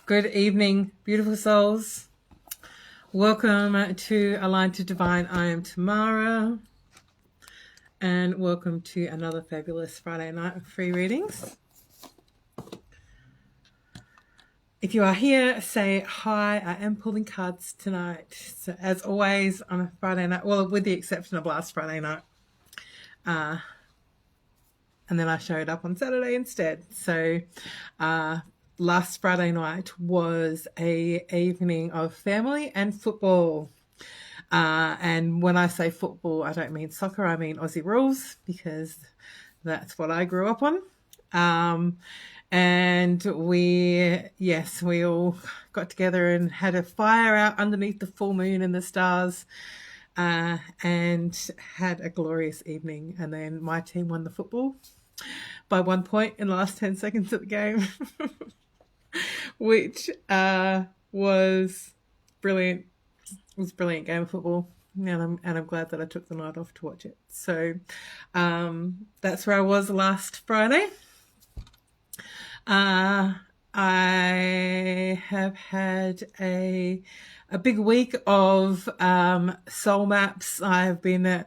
Good evening, beautiful souls. Welcome to Aligned to Divine. I am Tamara, and welcome to another fabulous Friday night of free readings. If you are here, say hi. I am pulling cards tonight. So as always on a Friday night, well, with the exception of last Friday night. And then I showed up on Saturday instead. So last Friday night was a evening of family and football. And when I say football, I don't mean soccer, I mean Aussie rules, because that's what I grew up on. And we all got together and had a fire out underneath the full moon and the stars, and had a glorious evening. And then my team won the football by 1 point in the last 10 seconds of the game, which was brilliant. It was a brilliant game of football, and I'm glad that I took the night off to watch it. So that's where I was last Friday. I have had a big week of soul maps. I've been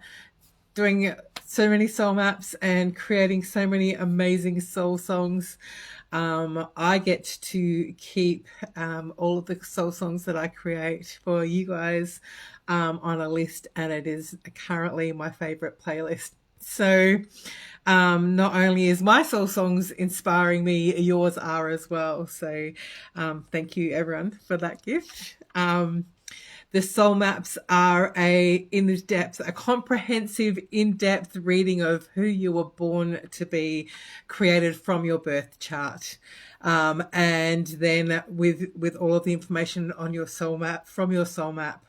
doing so many soul maps and creating so many amazing soul songs. I get to keep all of the soul songs that I create for you guys on a list, and it is currently my favorite playlist. So not only is my soul songs inspiring me, yours are as well. So thank you everyone for that gift. The soul maps are a comprehensive, in-depth reading of who you were born to be, created from your birth chart. And then with all of the information on your soul map, from your soul map,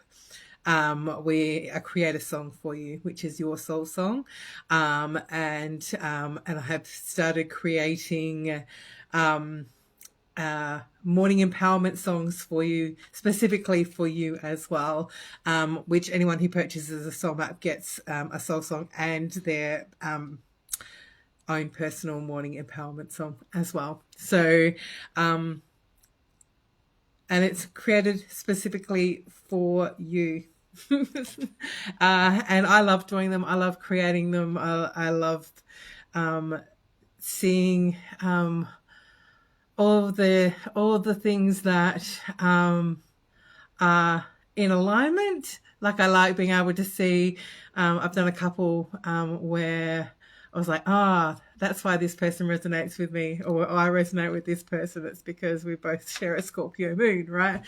we create a song for you, which is your soul song. And I have started creating morning empowerment songs for you, specifically for you as well, which anyone who purchases a soul map gets a soul song and their own personal morning empowerment song as well. So and it's created specifically for you. And I love doing them. I love creating them. I love seeing all of the things that are in alignment. Like I like being able to see, I've done a couple where I was like, that's why this person resonates with me, or I resonate with this person. It's because we both share a Scorpio moon, right?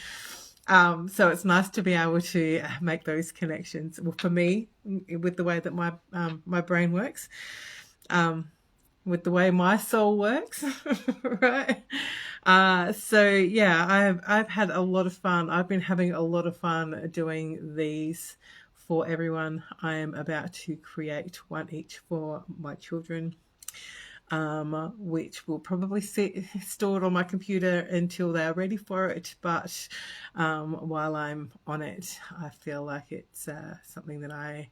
So it's nice to be able to make those connections. Well, for me, with the way that my brain works, with the way my soul works, right? So yeah, I've had a lot of fun. I've been having a lot of fun doing these for everyone. I am about to create one each for my children, which will probably sit stored on my computer until they're ready for it. But while I'm on it, I feel like it's something that I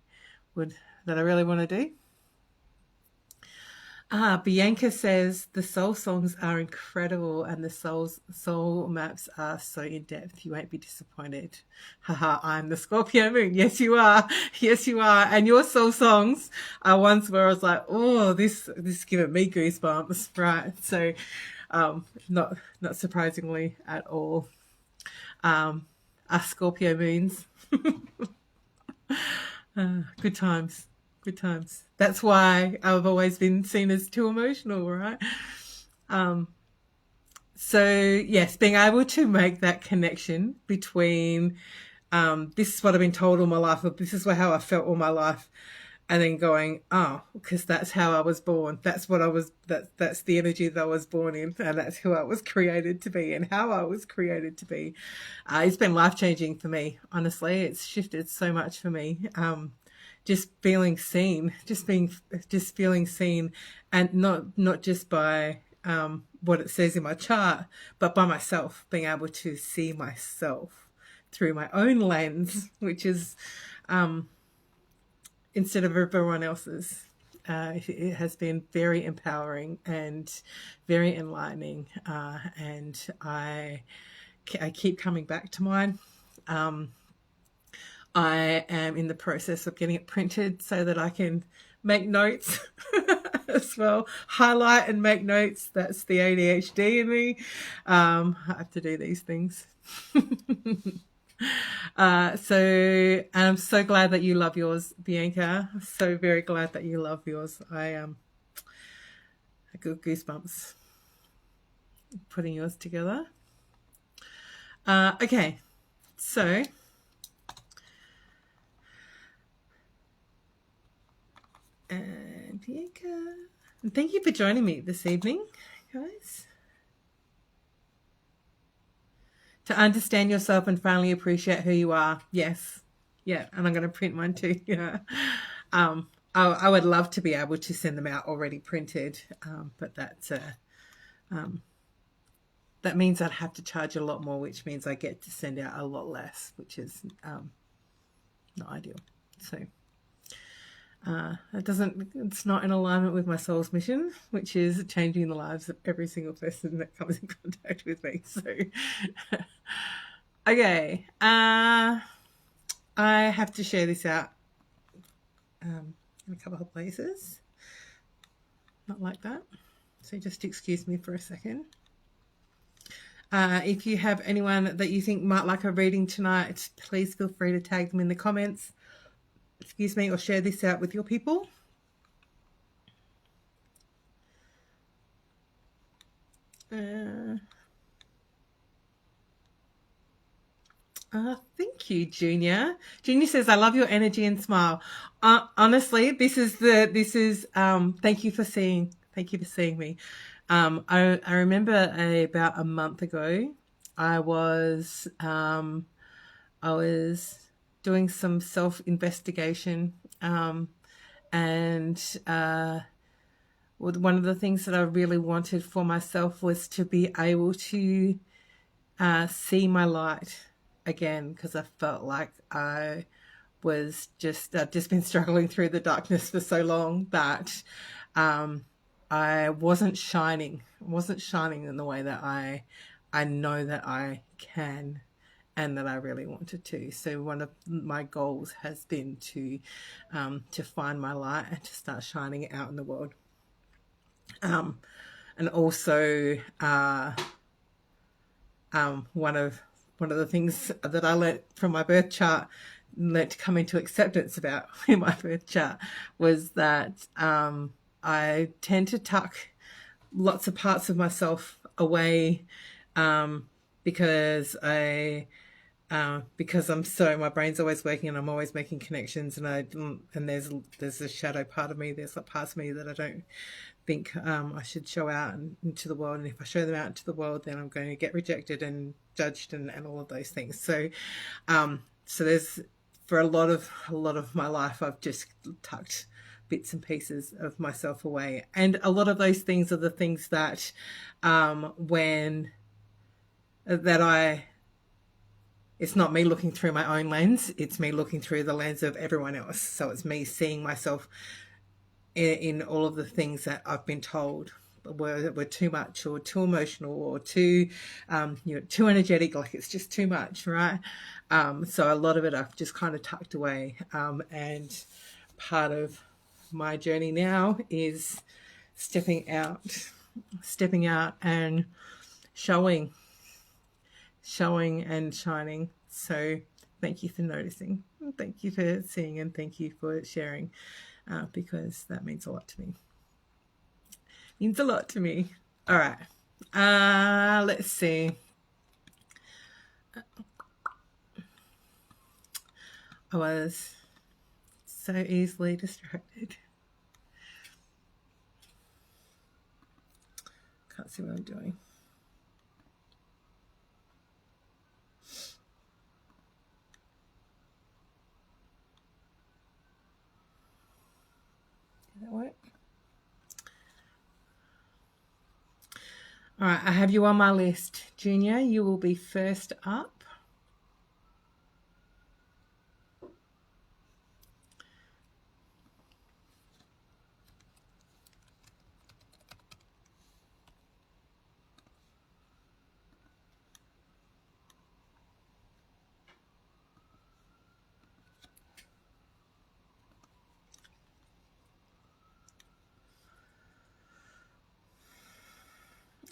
really want to do. Bianca says the soul songs are incredible and the soul maps are so in depth. You won't be disappointed. Haha, I'm the Scorpio moon. Yes, you are. Yes, you are. And your soul songs are ones where I was like, oh, this giving me goosebumps, right? So, not surprisingly at all. Us Scorpio moons. Good times. Good times. That's why I've always been seen as too emotional, right? So yes, being able to make that connection between this is what I've been told all my life, or this is how I felt all my life, and then going, because that's how I was born. That's what I was. That's the energy that I was born in, and that's who I was created to be, and how I was created to be. It's been life-changing for me. Honestly, it's shifted so much for me. Just feeling seen, just feeling seen, and not just by what it says in my chart, but by myself, being able to see myself through my own lens, which is instead of everyone else's. It has been very empowering and very enlightening, and I I keep coming back to mine. I am in the process of getting it printed so that I can make notes as well, highlight and make notes. That's the ADHD in me. I have to do these things. So I'm so glad that you love yours, Bianca. I'm so very glad that you love yours. I got goosebumps putting yours together. Okay, so and Bianca, and thank you for joining me this evening, guys. To understand yourself and finally appreciate who you are. Yes. Yeah. And I'm going to print mine too. Yeah. I would love to be able to send them out already printed. But that's, that means I'd have to charge a lot more, which means I get to send out a lot less, which is, not ideal. So, it's not in alignment with my soul's mission, which is changing the lives of every single person that comes in contact with me. So, okay. I have to share this out in a couple of places. Not like that. So just excuse me for a second. If you have anyone that you think might like a reading tonight, please feel free to tag them in the comments. Excuse me, or share this out with your people. Thank you, Junior. Junior says, I love your energy and smile. Honestly, thank you for seeing me. I remember about a month ago, I was doing some self-investigation, and one of the things that I really wanted for myself was to be able to see my light again, because I felt like I've just been struggling through the darkness for so long that I wasn't shining in the way that I know that I can and that I really wanted to. So one of my goals has been to find my light and to start shining out in the world. And also one of the things that I learnt from my birth chart, learnt to come into acceptance about in my birth chart, was that I tend to tuck lots of parts of myself away because my brain's always working and I'm always making connections, and there's a shadow part of me. There's a parts of me that I don't think I should show out into the world, and if I show them out into the world, then I'm going to get rejected and judged and all of those things. So there's, for a lot of my life, I've just tucked bits and pieces of myself away, and a lot of those things are the things that it's not me looking through my own lens, it's me looking through the lens of everyone else. So it's me seeing myself in all of the things that I've been told were too much, or too emotional, or too too energetic, like it's just too much, right? So a lot of it I've just kind of tucked away, and part of my journey now is stepping out and showing and shining. So thank you for noticing, thank you for seeing, and thank you for sharing, because that means a lot to me. All right, let's see. I was so easily distracted. Can't see what I'm doing. Did that work? All right, I have you on my list. Junior, you will be first up.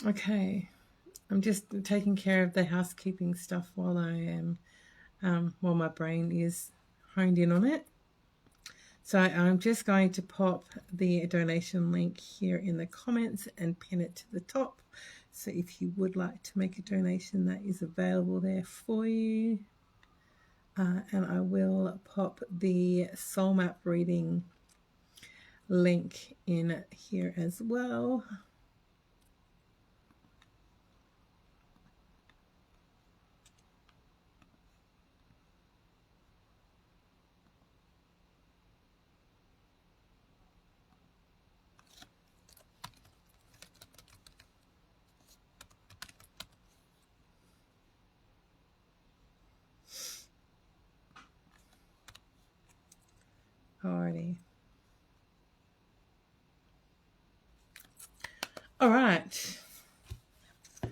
Okay. I'm just taking care of the housekeeping stuff while I am, while my brain is honed in on it. So I'm just going to pop the donation link here in the comments and pin it to the top. So if you would like to make a donation, that is available there for you. And I will pop the soul map reading link in here as well. Alrighty. All right. I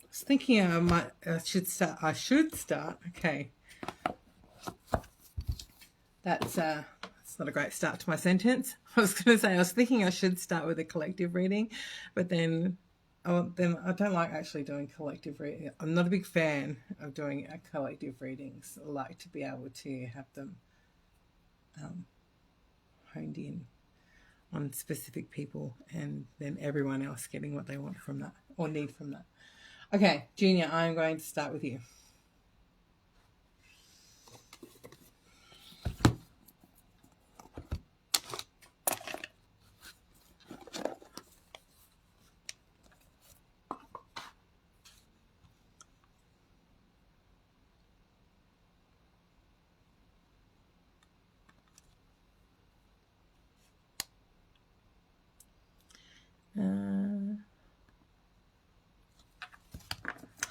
was thinking I should start. Okay. That's not a great start to my sentence. I was going to say I was thinking I should start with a collective reading, but then I don't like actually doing collective reading. I'm not a big fan of doing collective readings. I like to be able to have them honed in on specific people and then everyone else getting what they want from that or need from that. Okay, Junior, I'm going to start with you.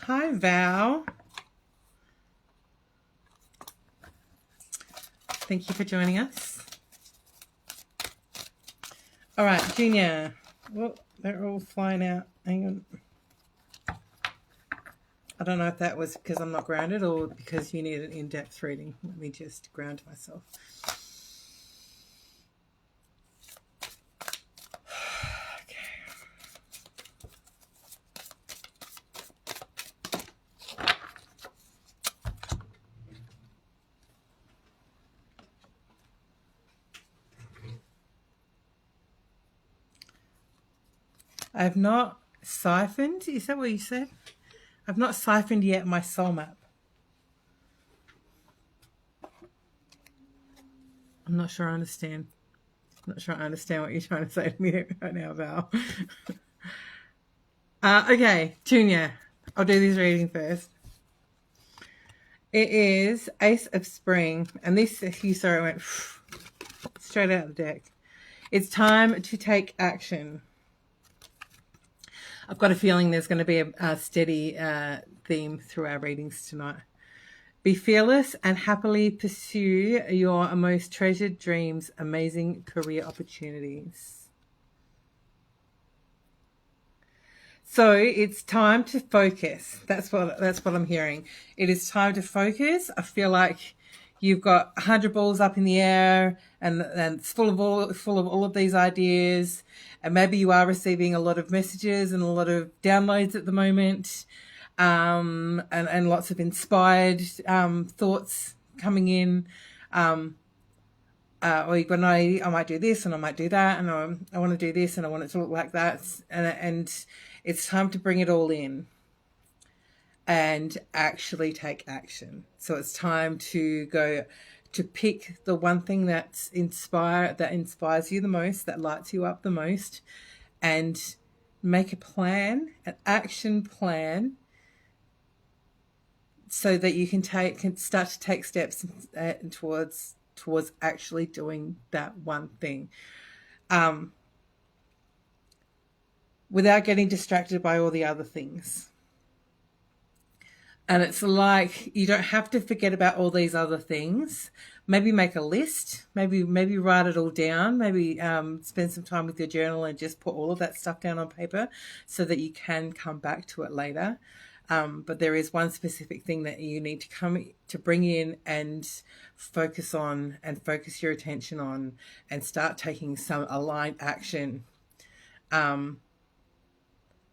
Hi, Val. Thank you for joining us. All right, Junior. Well, they're all flying out. Hang on. I don't know if that was because I'm not grounded or because you need an in-depth reading. Let me just ground myself. I have not siphoned. Is that what you said? I've not siphoned yet my soul map. I'm not sure I understand. I'm not sure I understand what you're trying to say to me right now, Val. Okay, Junior. I'll do this reading first. It is Ace of Spring. And this, if you saw it, went straight out of the deck. It's time to take action. I've got a feeling there's going to be a steady theme through our readings tonight. Be fearless and happily pursue your most treasured dreams, amazing career opportunities. So it's time to focus. That's what I'm hearing. It is time to focus. I feel like you've got 100 balls up in the air and it's full of all of these ideas. And maybe you are receiving a lot of messages and a lot of downloads at the moment, and lots of inspired thoughts coming in. Or you've got an idea, I might do this and I might do that, and I want to do this and I want it to look like that. And it's time to bring it all in and actually take action. So it's time to go to pick the one thing that inspires you the most, that lights you up the most, and make a plan, an action plan, so that you can start to take steps towards actually doing that one thing, without getting distracted by all the other things. And it's like you don't have to forget about all these other things. Maybe make a list. Maybe write it all down. Maybe spend some time with your journal and just put all of that stuff down on paper so that you can come back to it later. But there is one specific thing that you need to bring in and focus on and focus your attention on and start taking some aligned action.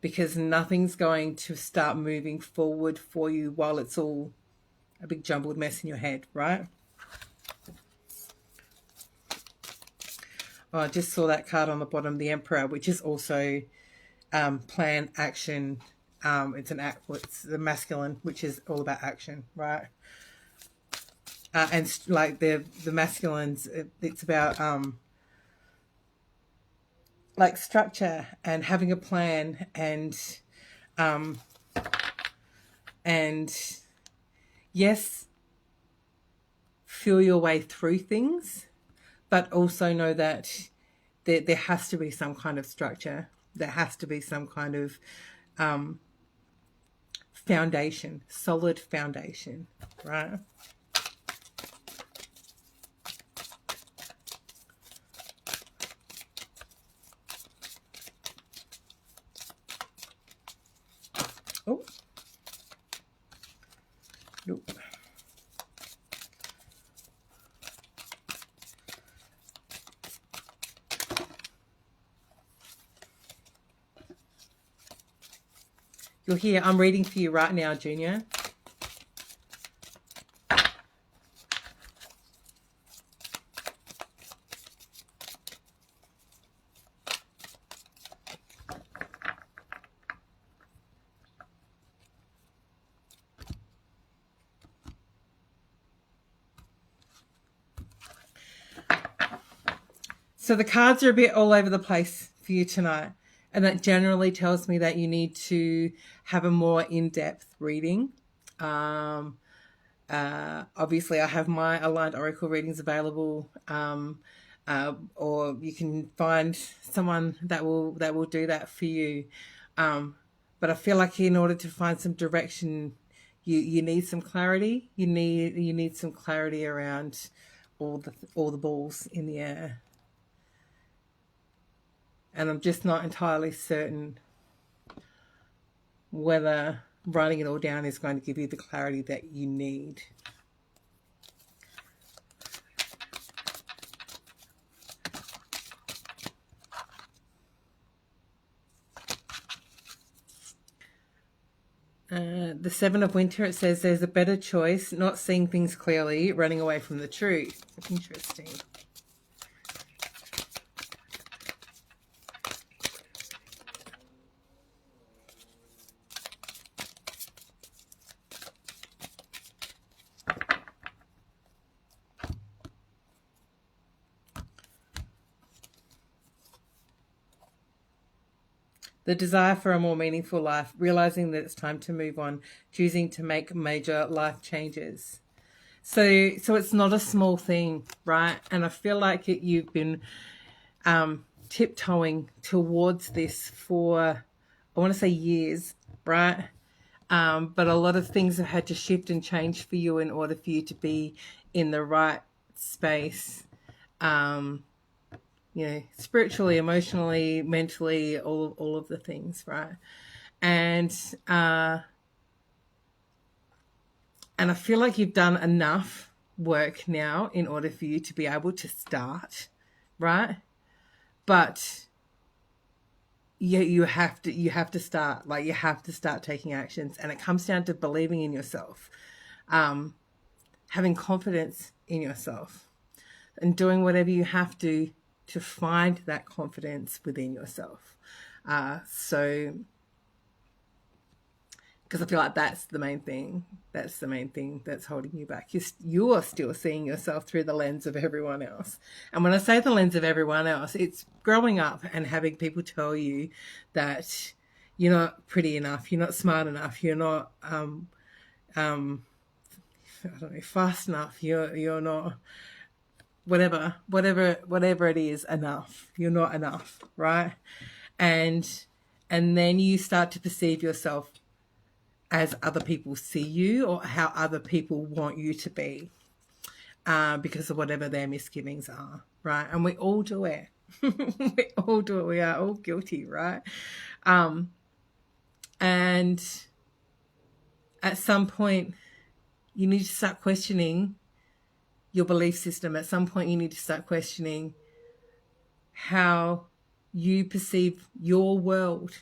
because nothing's going to start moving forward for you while it's all a big jumbled mess in your head, right? Oh, I just saw that card on the bottom, the Emperor, which is also plan, action. It's the masculine, which is all about action, right? And like the masculines, it's about like structure and having a plan and yes, feel your way through things, but also know that there has to be some kind of structure. There has to be some kind of foundation, solid foundation, right? Oh, nope. You're here. I'm reading for you right now, Junior. So the cards are a bit all over the place for you tonight. And that generally tells me that you need to have a more in-depth reading. Obviously, I have my aligned oracle readings available, or you can find someone that will do that for you. But I feel like in order to find some direction, you need some clarity. You need some clarity around all the balls in the air. And I'm just not entirely certain whether writing it all down is going to give you the clarity that you need. The Seven of Winter, it says there's a better choice, not seeing things clearly, running away from the truth. Interesting. The desire for a more meaningful life, realizing that it's time to move on, choosing to make major life changes. So it's not a small thing, right? And I feel like you've been tiptoeing towards this for, I want to say years, right? But a lot of things have had to shift and change for you in order for you to be in the right space. Spiritually, emotionally, mentally, all of the things, right? And I feel like you've done enough work now in order for you to be able to start, right? But you have to start. Like, you have to start taking actions, and it comes down to believing in yourself, having confidence in yourself, and doing whatever you have to find that confidence within yourself. Because I feel like that's the main thing. That's the main thing that's holding you back. You're still seeing yourself through the lens of everyone else. And when I say the lens of everyone else, it's growing up and having people tell you that you're not pretty enough, you're not smart enough, you're not I don't know, fast enough, you're not whatever it is enough. You're not enough, right? And then you start to perceive yourself as other people see you, or how other people want you to be, because of whatever their misgivings are, right? And we all do it. We all do it. We are all guilty, right? And at some point, you need to start questioning your belief system. At some point, you need to start questioning how you perceive your world.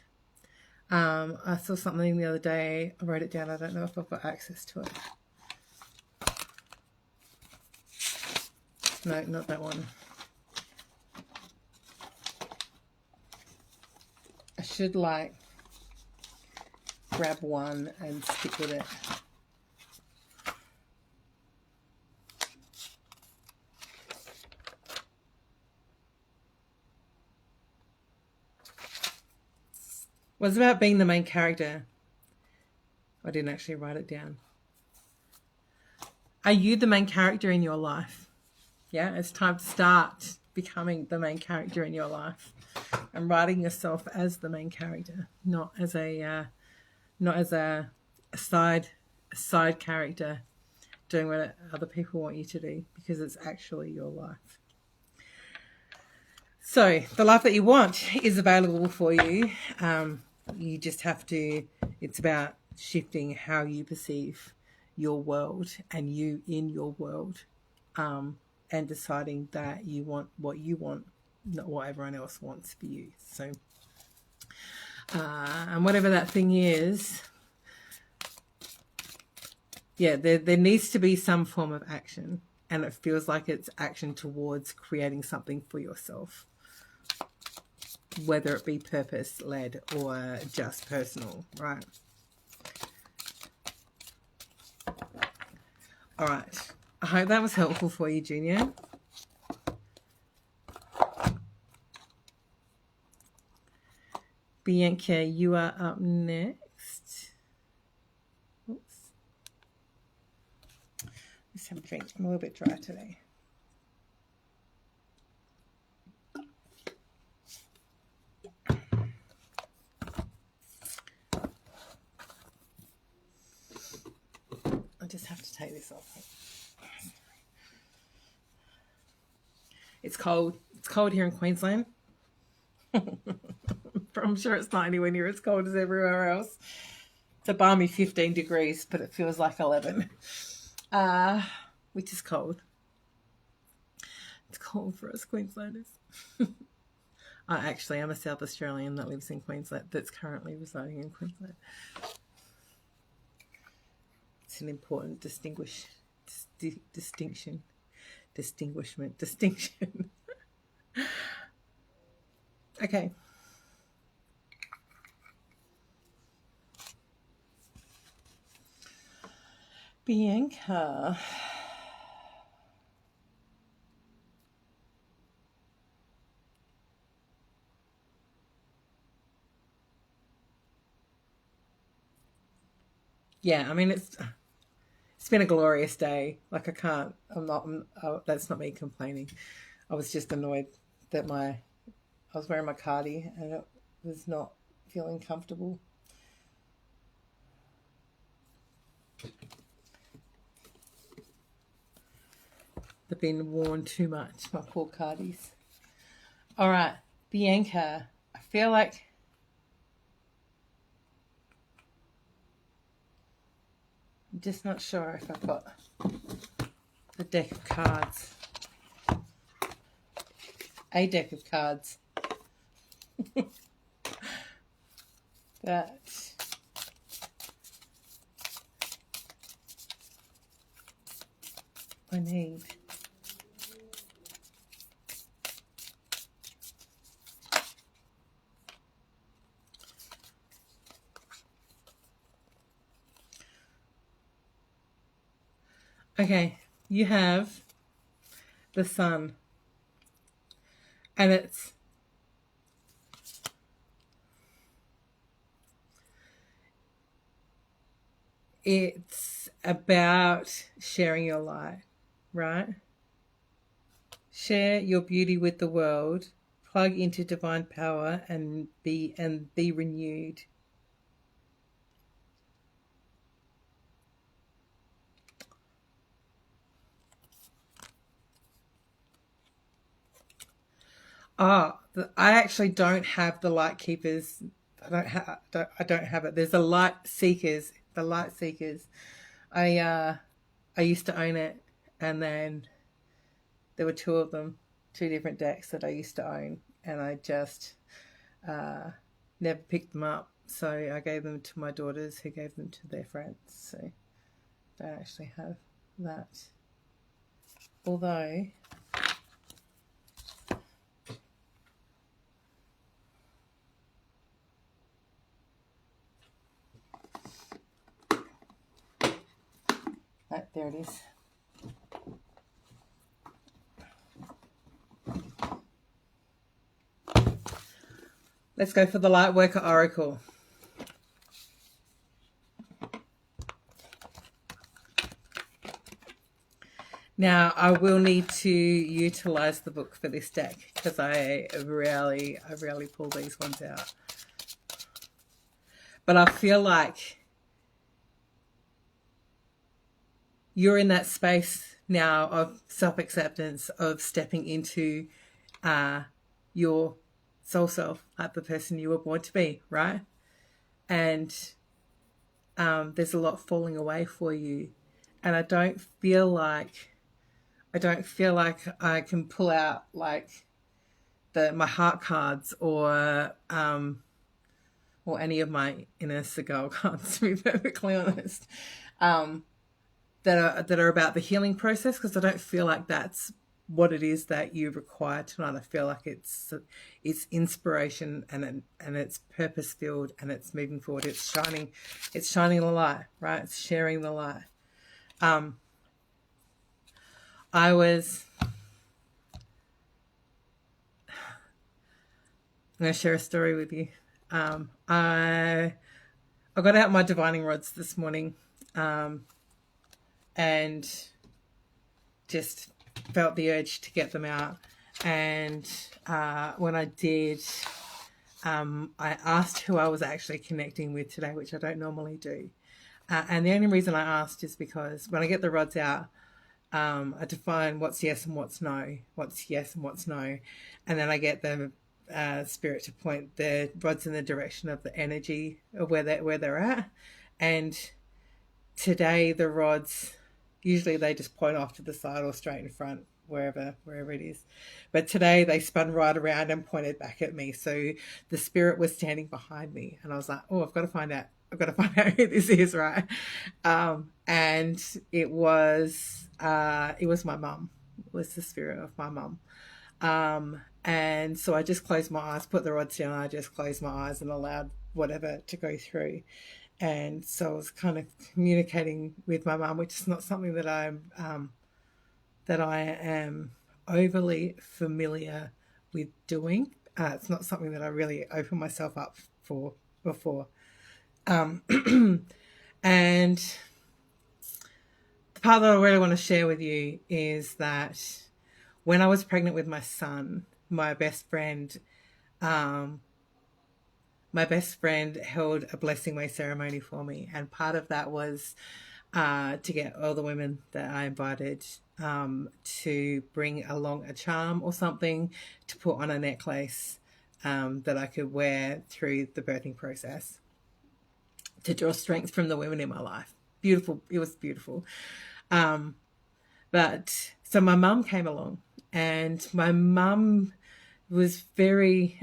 I saw something the other day. I wrote it down. I don't know if I've got access to it. No, not that one. I should like grab one and stick with it. It was about being the main character. I didn't actually write it down. Are you the main character in your life? Yeah, it's time to start becoming the main character in your life and writing yourself as the main character, not as a side character doing what other people want you to do, because it's actually your life. So the life that you want is available for you. You just have to, it's about shifting how you perceive your world and you in your world, and deciding that you want what you want, not what everyone else wants for you. So, and whatever that thing is, yeah, there needs to be some form of action, and it feels like it's action towards creating something for yourself, whether it be purpose-led or just personal, right? All right. I hope that was helpful for you, Junior. Bianca, you are up next. Oops. Let's have a drink. I'm a little bit dry today. I just have to take this off. It's cold. It's cold here in Queensland. I'm sure it's not anywhere near as cold as everywhere else. It's a balmy 15 degrees, but it feels like 11, which is cold. It's cold for us Queenslanders. Actually, I'm a South Australian that lives in Queensland, that's currently residing in Queensland. It's an important distinction. Okay. Bianca. Yeah, I mean, it's been a glorious day. Like, that's not me complaining. I was just annoyed that I was wearing my cardi and it was not feeling comfortable. They've been worn too much, my poor cardis. All right, Bianca, I feel like I'm just not sure if I've got the deck of cards. A deck of cards. That I need. Okay, you have the sun, and it's about sharing your light, right? Share your beauty with the world, plug into divine power, and be renewed. I actually don't have the light keepers. I don't have it. There's the light seekers. The light seekers. I used to own it, and then there were two of them, two different decks that I used to own, and I just never picked them up. So I gave them to my daughters, who gave them to their friends. So they actually have that. Although there it is. Let's go for the Lightworker Oracle. Now, I will need to utilize the book for this deck because I rarely pull these ones out. But I feel like you're in that space now of self-acceptance, of stepping into your soul self, like the person you were born to be, right? And there's a lot falling away for you. And I don't feel like I can pull out like my heart cards or any of my inner Seagull cards, to be perfectly honest, that are about the healing process, because I don't feel like that's what it is that you require tonight. I feel like it's inspiration and it's purpose filled and it's moving forward. It's shining the light, right? It's sharing the light. I'm going to share a story with you. I got out my divining rods this morning, and just felt the urge to get them out. And when I did, I asked who I was actually connecting with today, which I don't normally do. And the only reason I asked is because when I get the rods out, I define what's yes and what's no, what's yes and what's no. And then I get the spirit to point the rods in the direction of the energy of where they're at. And today the rods, usually they just point off to the side or straight in front, wherever it is. But today they spun right around and pointed back at me. So the spirit was standing behind me, and I was like, oh, I've got to find out who this is, right? And it was my mum. It was the spirit of my mum. And so I just closed my eyes, put the rods down, I just closed my eyes and allowed whatever to go through. And so I was kind of communicating with my mum, which is not something that I am overly familiar with doing. It's not something that I really opened myself up for before. And the part that I really want to share with you is that when I was pregnant with my son, my best friend held a blessing way ceremony for me, and part of that was to get all the women that I invited to bring along a charm or something to put on a necklace that I could wear through the birthing process, to draw strength from the women in my life. Beautiful. It was beautiful. But so my mum came along, and my mum was very,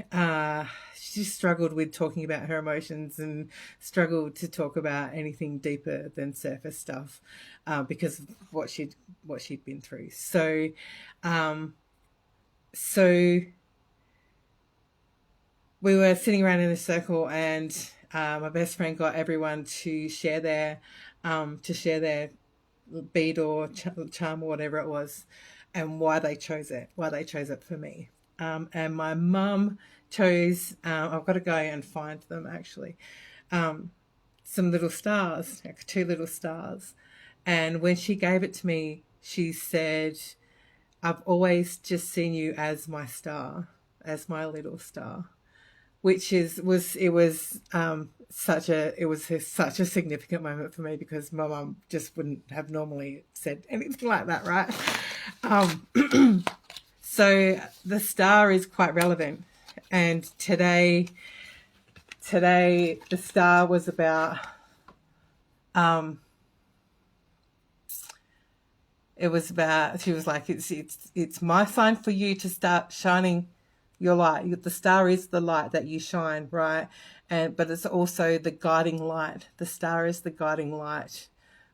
she struggled with talking about her emotions and struggled to talk about anything deeper than surface stuff because of what she'd been through. So we were sitting around in a circle, and my best friend got everyone to share their bead or charm or whatever it was, and why they chose it for me. And my mum chose, I've got to go and find them actually, some little stars, like 2 little stars. And when she gave it to me, she said, I've always just seen you as my star, as my little star, which was such a significant moment for me, because my mum just wouldn't have normally said anything like that, right? So the star is quite relevant, and today the star was about she was like, it's my sign for you to start shining your light. The star is the light that you shine, right? But it's also the guiding light. The star is the guiding light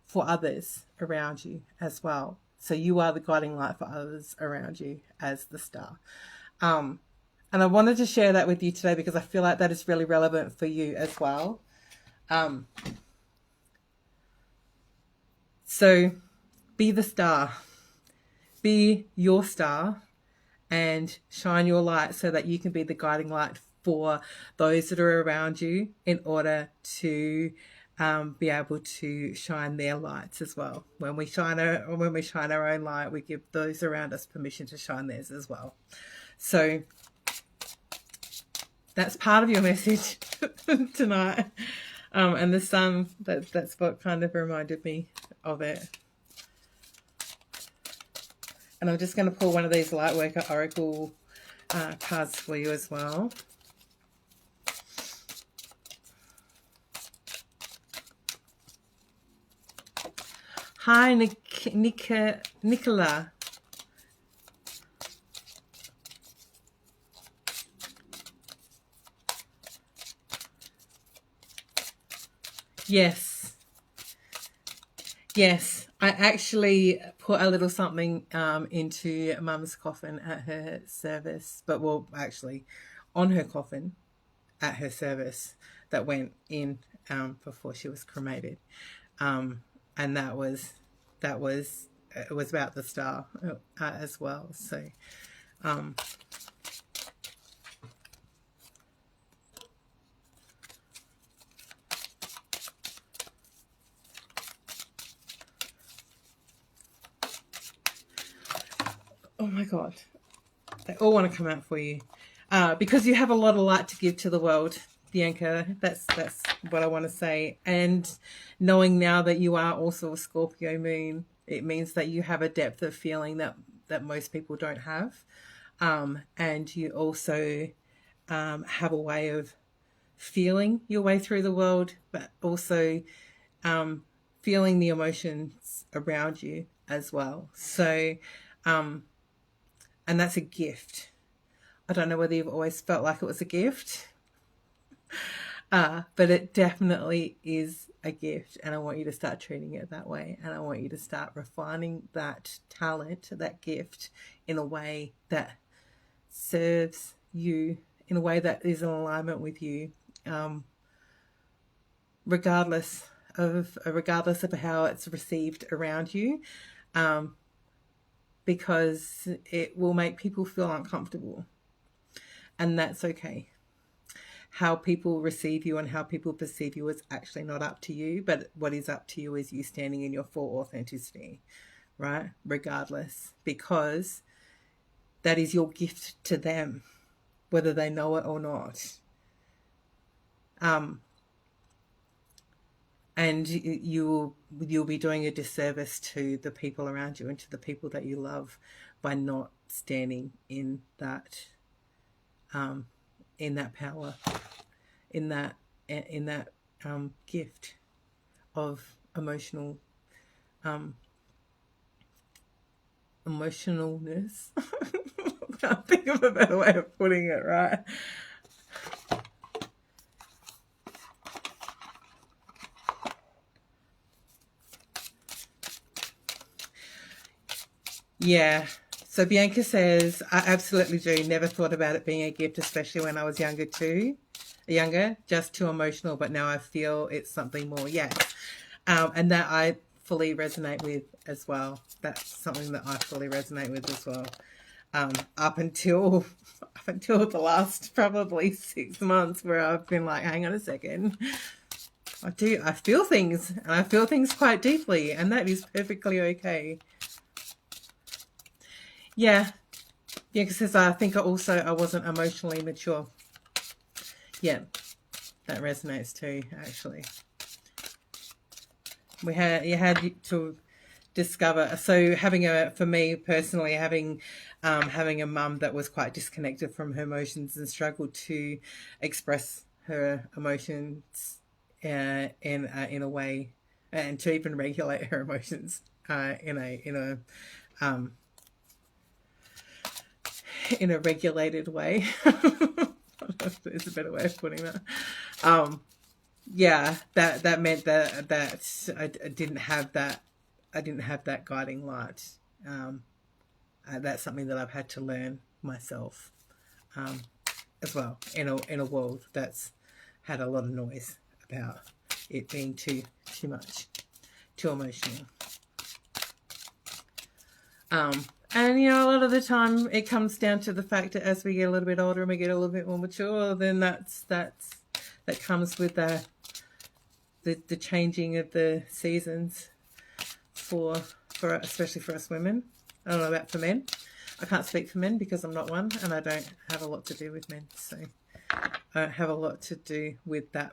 for others around you as well. So you are the guiding light for others around you as the star. And I wanted to share that with you today because I feel like that is really relevant for you as well. So be the star. Be your star and shine your light so that you can be the guiding light for those that are around you in order to be able to shine their lights as well. When we shine our own light, we give those around us permission to shine theirs as well. So that's part of your message tonight. And the sun, that's what kind of reminded me of it. And I'm just going to pull one of these Lightworker Oracle cards for you as well. Hi, Nicola. Yes. Yes. I actually put a little something into Mum's coffin at her service. But, well, actually, on her coffin at her service that went in before she was cremated. And it was about the star as well. So, oh my God, they all want to come out for you because you have a lot of light to give to the world, Bianca. That's what I want to say. And knowing now that you are also a Scorpio moon, it means that you have a depth of feeling that most people don't have. And you also have a way of feeling your way through the world, but also feeling the emotions around you as well. So, and that's a gift. I don't know whether you've always felt like it was a gift, but it definitely is a gift. And I want you to start treating it that way. And I want you to start refining that talent, that gift, in a way that serves you, in a way that is in alignment with you, regardless of how it's received around you, because it will make people feel uncomfortable, and that's okay. How people receive you and how people perceive you is actually not up to you, but what is up to you is you standing in your full authenticity, right? Regardless, because that is your gift to them, whether they know it or not. And you'll be doing a disservice to the people around you and to the people that you love by not standing in that power, in that gift of emotionalness. I can't think of a better way of putting it, right? Yeah. So Bianca says, I absolutely do. Never thought about it being a gift, especially when I was younger, just too emotional. But now I feel it's something more. Yeah. And that I fully resonate with as well. That's something that I fully resonate with as well. Up until the last probably 6 months, where I've been like, hang on a second. I feel things, and I feel things quite deeply, and that is perfectly okay. Yeah, because I think I wasn't emotionally mature. Yeah, that resonates too, actually. You had to discover. So for me personally, having a mum that was quite disconnected from her emotions and struggled to express her emotions in a way, and to even regulate her emotions in a regulated way. It's a better way of putting that. Yeah, that meant that I didn't have that. I didn't have that guiding light. That's something that I've had to learn myself, as well, in a world that's had a lot of noise about it being too much, too emotional. And a lot of the time it comes down to the fact that as we get a little bit older and we get a little bit more mature, then that comes with the changing of the seasons for especially for us women. I don't know about for men. I can't speak for men because I'm not one, and I don't have a lot to do with men, so I don't have a lot to do with that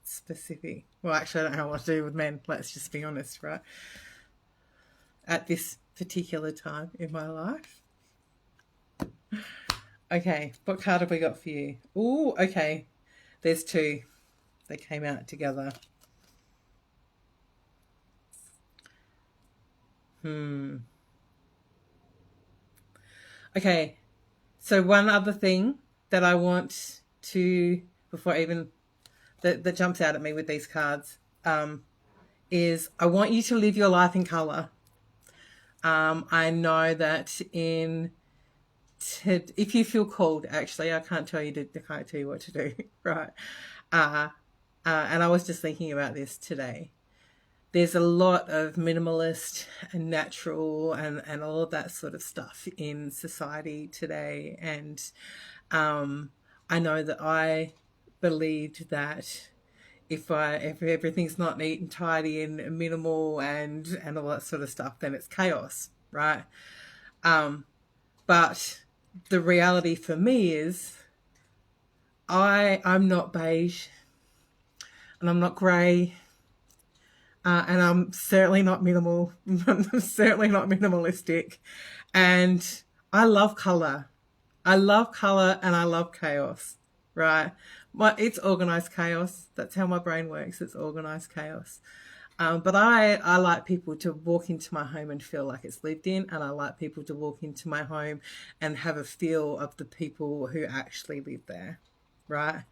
specific. Well, actually, I don't have a lot to do with men. Let's just be honest, right? At this particular time in my life. Okay, what card have we got for you? Oh, okay. There's two. They came out together. Okay, so one other thing that I want to, before even, that jumps out at me with these cards, is I want you to live your life in colour. I know that if you feel called, actually, I can't tell you what to do, right? And I was just thinking about this today. There's a lot of minimalist and natural and all of that sort of stuff in society today. And I know that I believed that if everything's not neat and tidy and minimal and all that sort of stuff, then it's chaos, right? But the reality for me is I'm not beige and I'm not grey. And I'm certainly not minimal. I'm certainly not minimalistic. And I love colour. I love colour and I love chaos, right? It's organised chaos. That's how my brain works. It's organised chaos. But I like people to walk into my home and feel like it's lived in. And I like people to walk into my home and have a feel of the people who actually live there, right?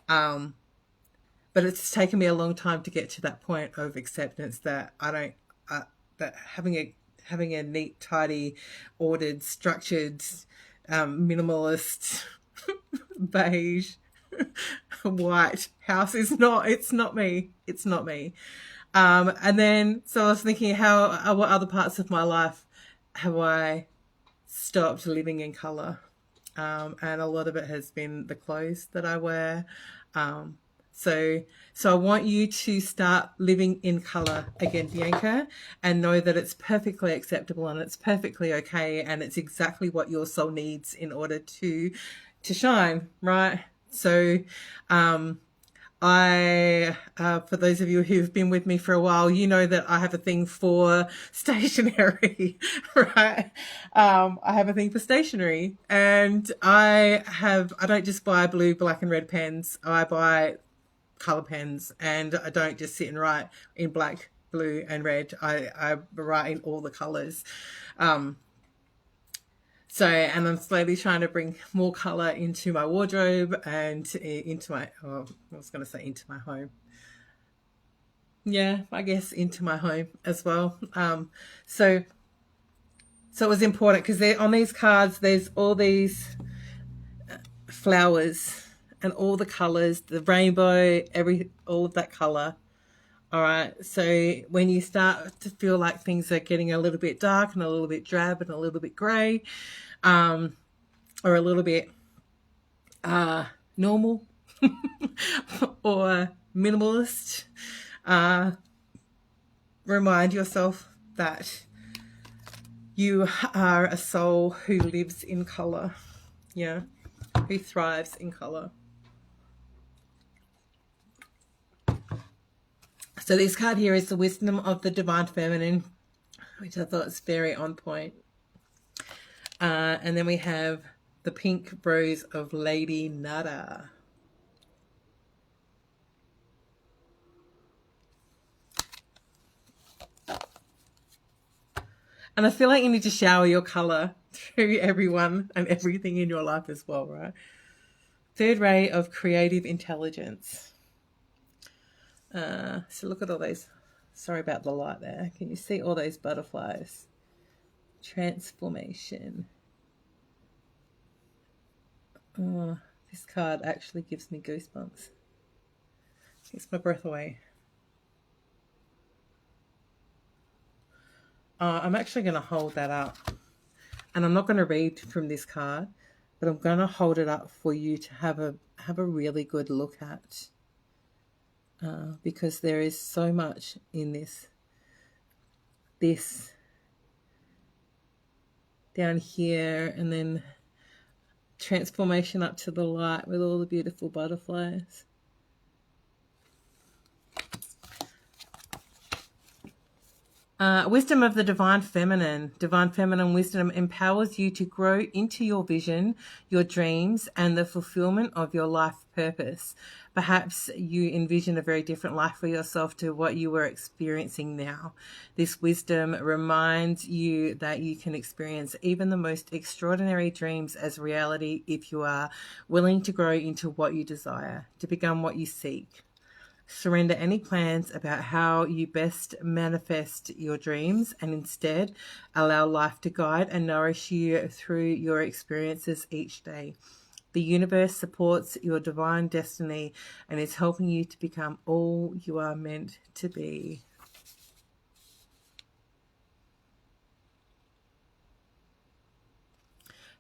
But it's taken me a long time to get to that point of acceptance that that having a neat, tidy, ordered, structured, minimalist, beige, white house it's not me. It's not me. And then, so I was thinking what other parts of my life have I stopped living in colour? And a lot of it has been the clothes that I wear. So I want you to start living in colour again, Bianca, and know that it's perfectly acceptable and it's perfectly okay and it's exactly what your soul needs in order to shine, right? So for those of you who've been with me for a while, you know that I have a thing for stationery, right? I have a thing for stationery, and I don't just buy blue, black and red pens. I buy color pens, and I don't just sit and write in black, blue and red. I write in all the colors. And I'm slowly trying to bring more color into my wardrobe and into my, into my home. Yeah, I guess into my home as well. So it was important because on these cards, there's all these flowers and all the colors, the rainbow, all of that color. All right. So when you start to feel like things are getting a little bit dark and a little bit drab and a little bit gray, or a little bit normal or minimalist, remind yourself that you are a soul who lives in color, yeah, who thrives in color. So this card here is the Wisdom of the Divine Feminine, which I thought is very on point. And then we have the Pink Rose of Lady Nada. And I feel like you need to shower your colour through everyone and everything in your life as well, right? Third ray of creative intelligence. So look at all those. Sorry about the light there. Can you see all those butterflies? Transformation. Oh, this card actually gives me goosebumps. Takes my breath away. I'm actually going to hold that up. And I'm not going to read from this card, but I'm going to hold it up for you to have a really good look at. Because there is so much in this down here, and then transformation up to the light with all the beautiful butterflies. Wisdom of the Divine Feminine. Divine Feminine wisdom empowers you to grow into your vision, your dreams, and the fulfillment of your life purpose. Perhaps you envision a very different life for yourself to what you are experiencing now. This wisdom reminds you that you can experience even the most extraordinary dreams as reality if you are willing to grow into what you desire, to become what you seek. Surrender any plans about how you best manifest your dreams and instead allow life to guide and nourish you through your experiences each day. The universe supports your divine destiny and is helping you to become all you are meant to be.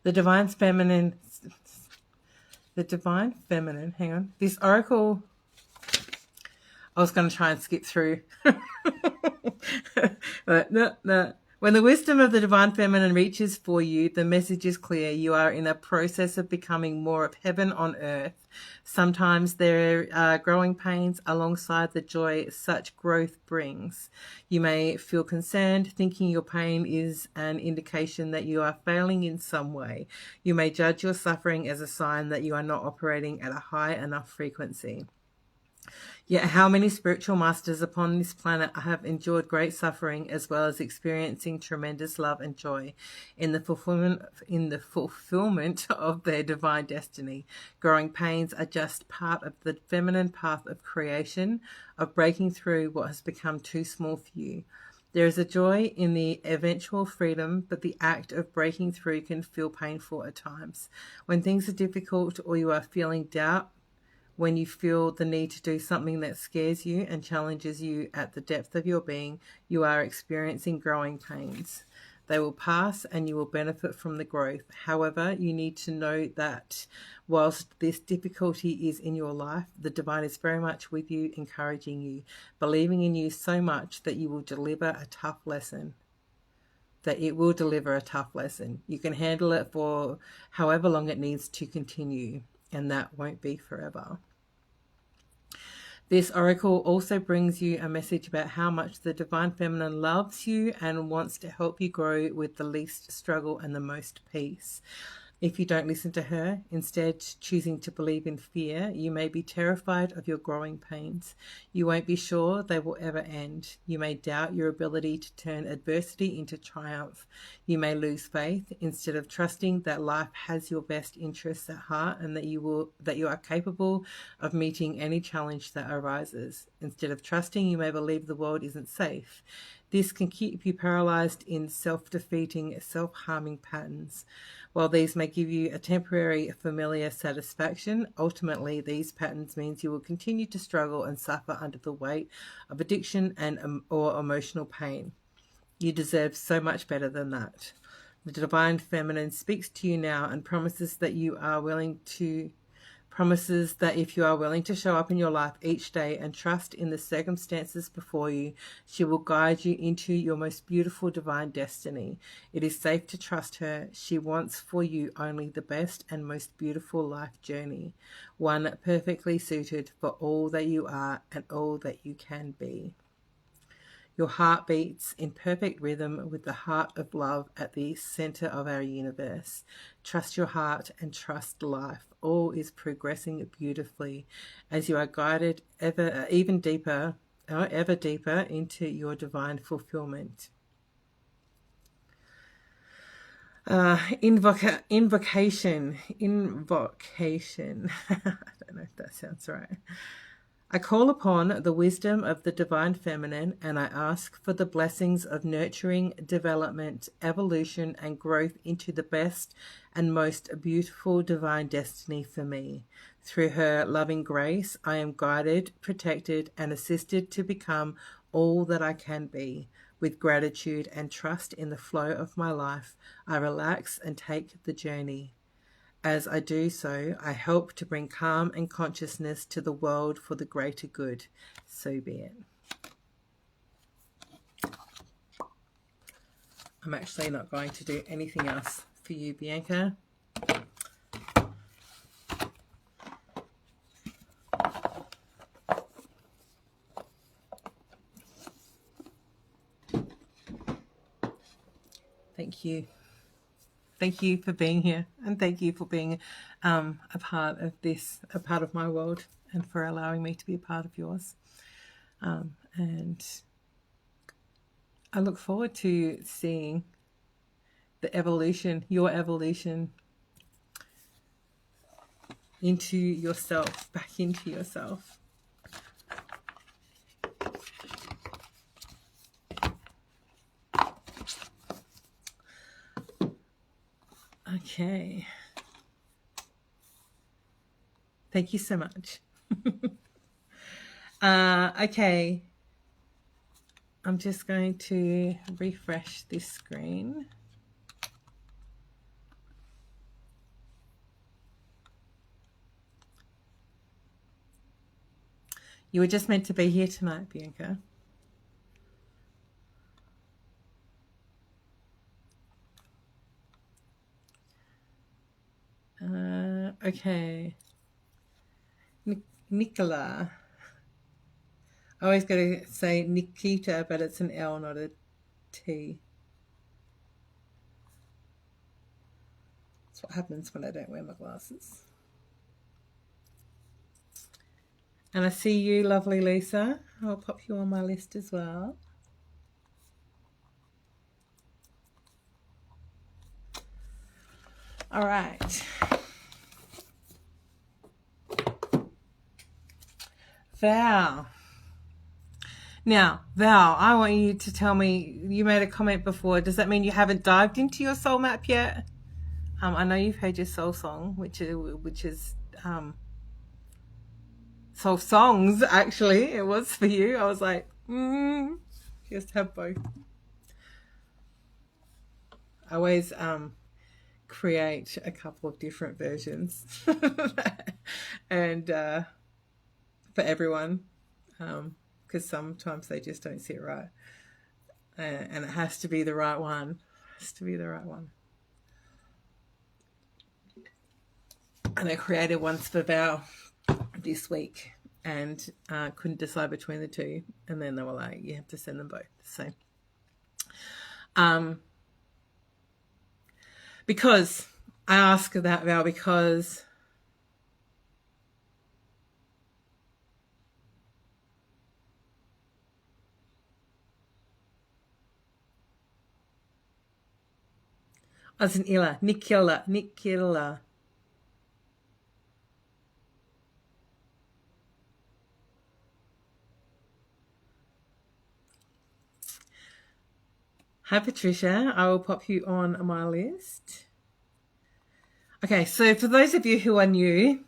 The Divine Feminine, hang on. This oracle, I was going to try and skip through. But no. When the wisdom of the Divine Feminine reaches for you, the message is clear. You are in a process of becoming more of heaven on earth. Sometimes there are growing pains alongside the joy such growth brings. You may feel concerned, thinking your pain is an indication that you are failing in some way. You may judge your suffering as a sign that you are not operating at a high enough frequency. Yet how many spiritual masters upon this planet have endured great suffering as well as experiencing tremendous love and joy in the fulfillment of their divine destiny. Growing pains are just part of the feminine path of creation, of breaking through what has become too small for you. There is a joy in the eventual freedom, but the act of breaking through can feel painful at times. When things are difficult or you are feeling doubt, when you feel the need to do something that scares you and challenges you at the depth of your being, you are experiencing growing pains. They will pass and you will benefit from the growth. However, you need to know that whilst this difficulty is in your life, the divine is very much with you, encouraging you, believing in you so much that you will deliver a tough lesson. You can handle it for however long it needs to continue, and that won't be forever. This oracle also brings you a message about how much the Divine Feminine loves you and wants to help you grow with the least struggle and the most peace. If you don't listen to her, instead choosing to believe in fear, you may be terrified of your growing pains. You won't be sure they will ever end. You may doubt your ability to turn adversity into triumph. You may lose faith instead of trusting that life has your best interests at heart and that you are capable of meeting any challenge that arises. Instead of trusting, you may believe the world isn't safe. This can keep you paralyzed in self-defeating, self-harming patterns. While these may give you a temporary familiar satisfaction, ultimately these patterns means you will continue to struggle and suffer under the weight of addiction or emotional pain. You deserve so much better than that. The Divine Feminine speaks to you now and promises that if you are willing to show up in your life each day and trust in the circumstances before you, she will guide you into your most beautiful divine destiny. It is safe to trust her. She wants for you only the best and most beautiful life journey, one perfectly suited for all that you are and all that you can be. Your heart beats in perfect rhythm with the heart of love at the center of our universe. Trust your heart and trust life. All is progressing beautifully as you are guided ever deeper into your divine fulfillment. Invocation. I don't know if that sounds right. I call upon the wisdom of the divine feminine, and I ask for the blessings of nurturing, development, evolution, and growth into the best and most beautiful divine destiny for me. Through her loving grace, I am guided, protected, and assisted to become all that I can be. With gratitude and trust in the flow of my life, I relax and take the journey. As I do so, I help to bring calm and consciousness to the world for the greater good. So be it. I'm actually not going to do anything else for you, Bianca. Thank you. Thank you for being here, and thank you for being a part of this, a part of my world, and for allowing me to be a part of yours. And I look forward to seeing the evolution, your evolution into yourself, back into yourself. Okay. Thank you so much. Okay. I'm just going to refresh this screen. You were just meant to be here tonight, Bianca. Okay. Nicola. I always got to say Nikita, but it's an L, not a T. That's what happens when I don't wear my glasses. And I see you, lovely Lisa. I'll pop you on my list as well. All right. Val. Now, Val, I want you to tell me, you made a comment before. Does that mean you haven't dived into your soul map yet? I know you've heard your soul song, which is soul songs, actually. It was for you. I was like, just have both. I always create a couple of different versions and for everyone, because sometimes they just don't sit right, and it has to be the right one. It has to be the right one. And I created ones for Val this week, and couldn't decide between the two, and then they were like, you have to send them both. So because I ask that, Val, because as an Illa, Nikilla. Hi, Patricia. I will pop you on my list. Okay, so for those of you who are new,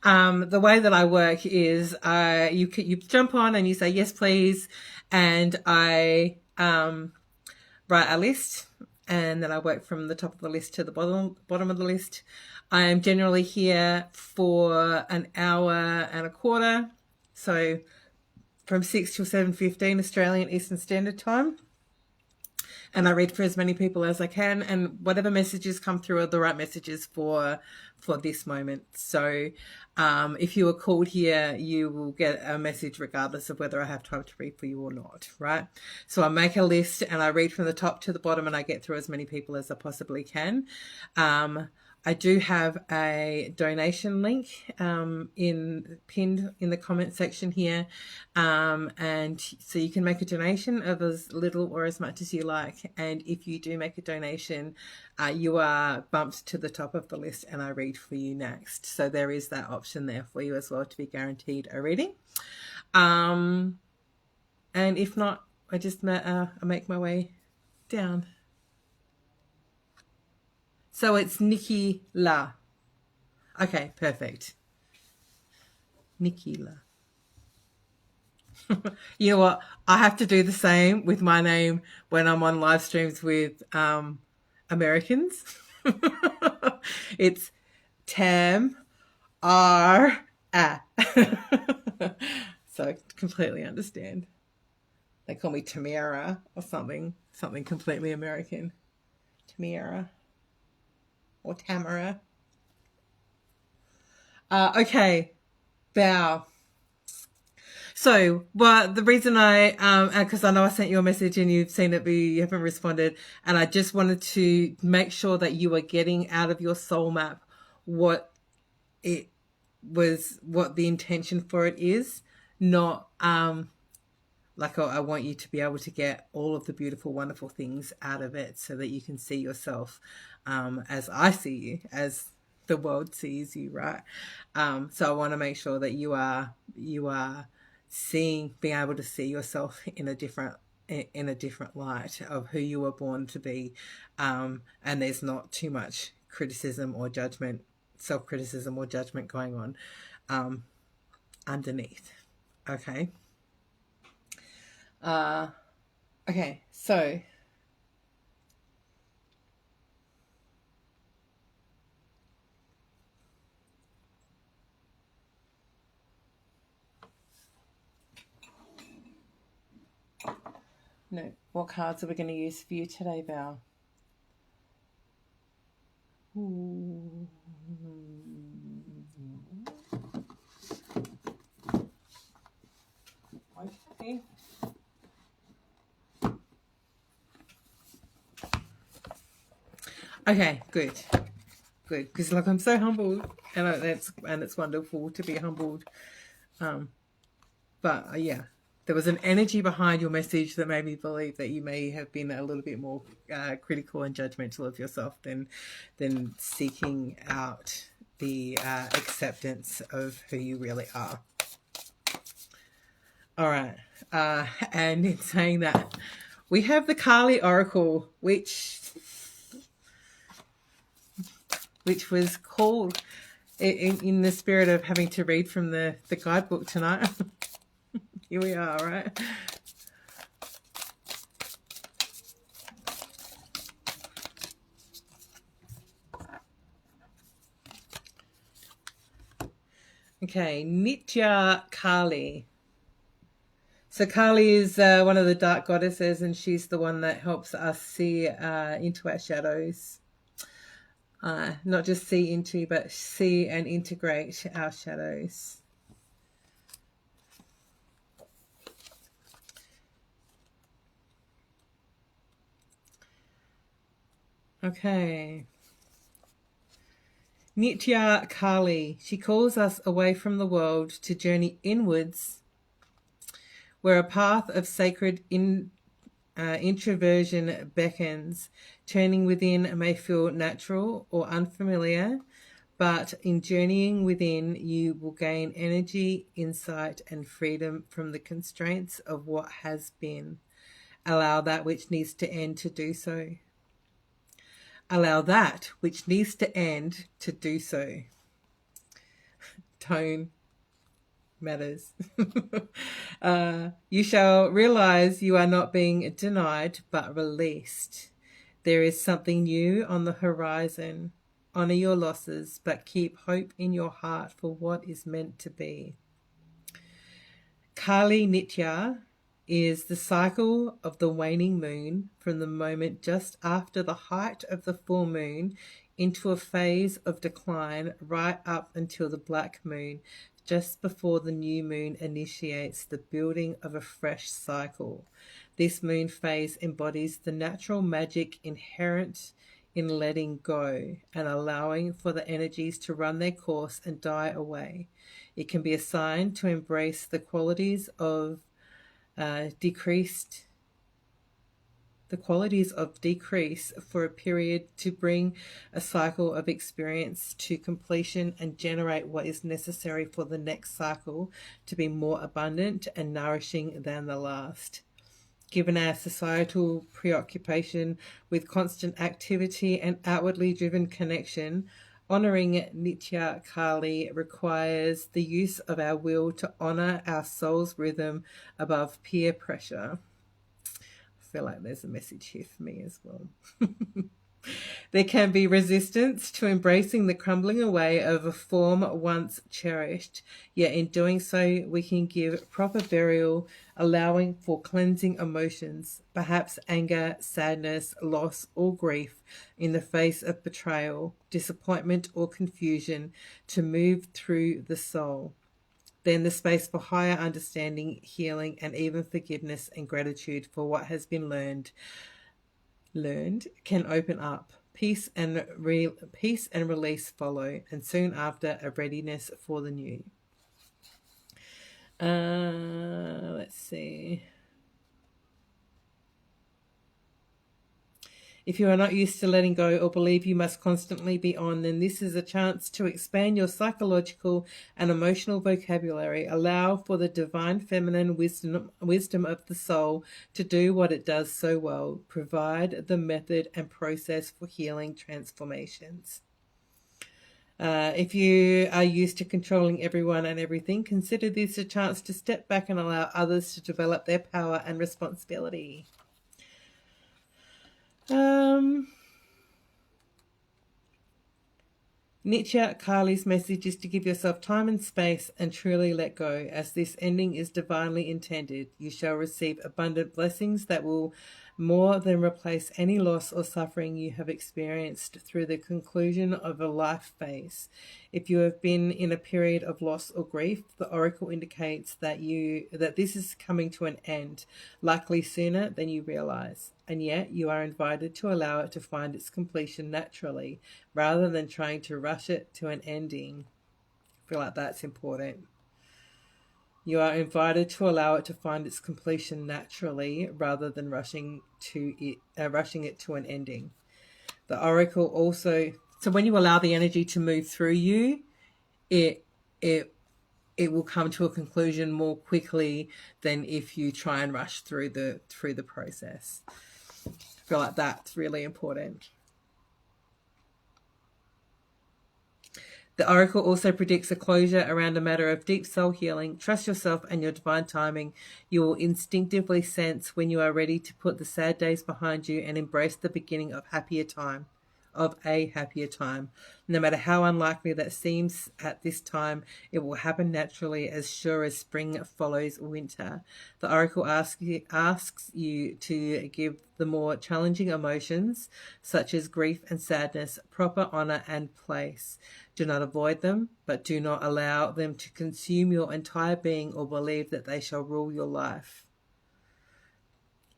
the way that I work is you jump on and you say, yes, please, and I write a list, and then I work from the top of the list to the bottom of the list. I am generally here for an hour and a quarter, so from 6 till 7:15 Australian Eastern Standard Time. And I read for as many people as I can, and whatever messages come through are the right messages for this moment. So if you are called here, you will get a message regardless of whether I have time to read for you or not, right? So I make a list and I read from the top to the bottom, and I get through as many people as I possibly can. I do have a donation link pinned in the comment section here, and so you can make a donation of as little or as much as you like. And if you do make a donation, you are bumped to the top of the list, and I read for you next. So there is that option there for you as well to be guaranteed a reading. And if not, I just I make my way down. So it's Nikki La. Okay, perfect. Nikki La. You know what? I have to do the same with my name when I'm on live streams with Americans. It's Tam R A. So I completely understand. They call me Tamara or something completely American. Tamara or Tamara. Okay, bow. So, well, the reason because I know I sent you a message and you've seen it, but you haven't responded, and I just wanted to make sure that you are getting out of your soul map what the intention for it is, not like I want you to be able to get all of the beautiful, wonderful things out of it so that you can see yourself as I see you, as the world sees you, right? So I want to make sure that you are being able to see yourself in a different light of who you were born to be, and there's not too much criticism or judgment, self-criticism or judgment going on underneath. Okay. Okay, so no, what cards are we going to use for you today, Val? Okay. Okay, good. Because like I'm so humbled, and it's wonderful to be humbled. But yeah, there was an energy behind your message that made me believe that you may have been a little bit more critical and judgmental of yourself than seeking out the acceptance of who you really are. All right, and in saying that, we have the Kali Oracle, which was called in the spirit of having to read from the guidebook tonight. Here we are, right? Okay, Nitya Kali. So Kali is one of the dark goddesses, and she's the one that helps us see into our shadows. Not just see into, but see and integrate our shadows. Okay. Nitya Kali. She calls us away from the world to journey inwards, where a path of sacred introversion beckons. Turning within may feel natural or unfamiliar, but in journeying within, you will gain energy, insight, and freedom from the constraints of what has been. Allow that which needs to end to do so. Allow that which needs to end to do so. Tone matters. You shall realize you are not being denied, but released. There is something new on the horizon. Honor your losses, but keep hope in your heart for what is meant to be. Kali Nitya is the cycle of the waning moon from the moment just after the height of the full moon into a phase of decline right up until the black moon, just before the new moon initiates the building of a fresh cycle. This moon phase embodies the natural magic inherent in letting go and allowing for the energies to run their course and die away. It can be a sign to embrace the qualities of decrease for a period to bring a cycle of experience to completion and generate what is necessary for the next cycle to be more abundant and nourishing than the last. Given our societal preoccupation with constant activity and outwardly driven connection, honoring Nitya Kali requires the use of our will to honor our soul's rhythm above peer pressure. I feel like there's a message here for me as well. There can be resistance to embracing the crumbling away of a form once cherished, yet in doing so, we can give proper burial, allowing for cleansing emotions, perhaps anger, sadness, loss, or grief, in the face of betrayal, disappointment, or confusion, to move through the soul. Then the space for higher understanding, healing, and even forgiveness and gratitude for what has been learned can open up. Peace and release follow, and soon after, a readiness for the new. Let's see. If you are not used to letting go or believe you must constantly be on, then this is a chance to expand your psychological and emotional vocabulary. Allow for the divine feminine wisdom of the soul to do what it does so well. Provide the method and process for healing transformations. If you are used to controlling everyone and everything, consider this a chance to step back and allow others to develop their power and responsibility. Nitya Kali's message is to give yourself time and space and truly let go. As this ending is divinely intended, you shall receive abundant blessings that will more than replace any loss or suffering you have experienced through the conclusion of a life phase. If you have been in a period of loss or grief, the oracle indicates that this is coming to an end, likely sooner than you realize. And yet you are invited to allow it to find its completion naturally, rather than trying to rush it to an ending. I feel like that's important. You are invited to allow it to find its completion naturally, rather than rushing it to an ending. The oracle also, so when you allow the energy to move through you, it will come to a conclusion more quickly than if you try and rush through the process. I feel like that's really important. The oracle also predicts a closure around a matter of deep soul healing. Trust yourself and your divine timing. You will instinctively sense when you are ready to put the sad days behind you and embrace the beginning of a happier time. No matter how unlikely that seems at this time, it will happen naturally, as sure as spring follows winter. The oracle asks you to give the more challenging emotions, such as grief and sadness, proper honor and place. Do not avoid them, but do not allow them to consume your entire being or believe that they shall rule your life.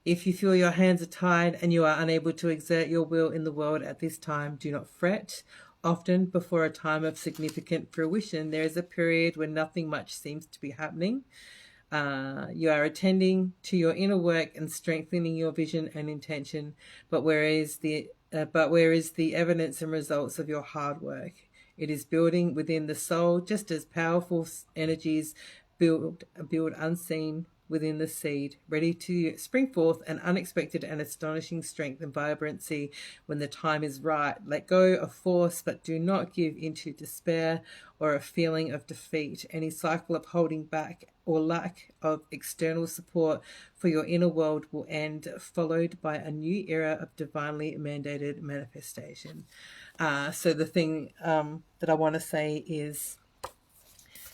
If you feel your hands are tied and you are unable to exert your will in the world at this time, do not fret. Often, before a time of significant fruition, there is a period when nothing much seems to be happening. You are attending to your inner work and strengthening your vision and intention, but where is the evidence and results of your hard work? It is building within the soul, just as powerful energies build unseen within the seed, ready to spring forth an unexpected and astonishing strength and vibrancy when the time is right. Let go of force, but do not give into despair or a feeling of defeat. Any cycle of holding back or lack of external support for your inner world will end, followed by a new era of divinely mandated manifestation. So the thing that I want to say is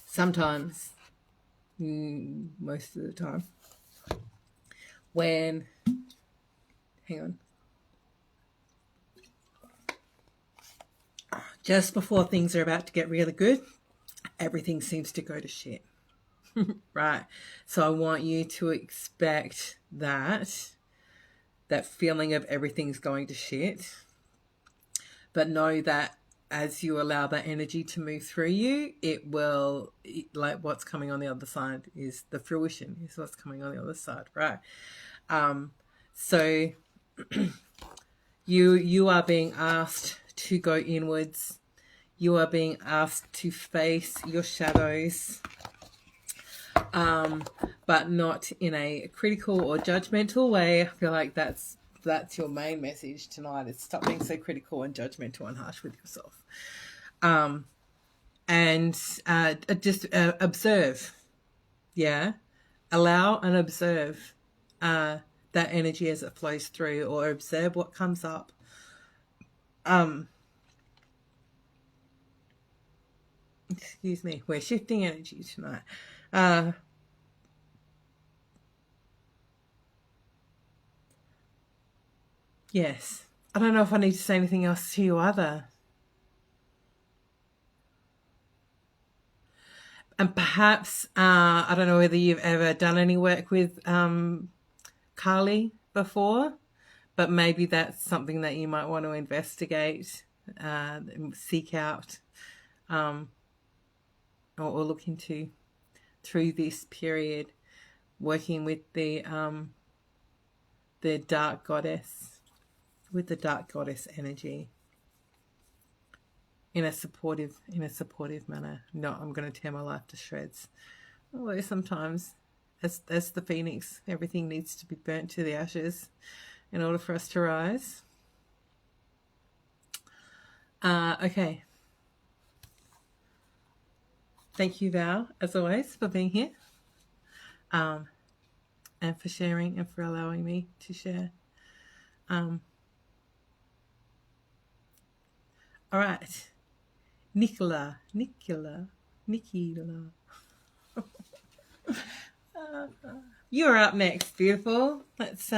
sometimes, most of the time, when, hang on, just before things are about to get really good, everything seems to go to shit. Right? So I want you to expect that feeling of everything's going to shit but know that as you allow that energy to move through you, it will, like what's coming on the other side is the fruition, is what's coming on the other side, right? So you are being asked to go inwards. You are being asked to face your shadows, but not in a critical or judgmental way. I feel like that's your main message tonight, is stop being so critical and judgmental and harsh with yourself. And just observe. Yeah. Allow and observe that energy as it flows through, or observe what comes up. Excuse me. We're shifting energy tonight. Yes. I don't know if I need to say anything else to you either. And perhaps, I don't know whether you've ever done any work with Kali before, but maybe that's something that you might want to investigate, seek out, or look into through this period, working with the dark goddess, with the dark goddess energy, in a supportive manner. Not, I'm going to tear my life to shreds. Although sometimes, as the phoenix, everything needs to be burnt to the ashes in order for us to rise. Okay. Thank you, Val, as always, for being here, and for sharing and for allowing me to share. All right. Nicola. You're up next, beautiful. Let's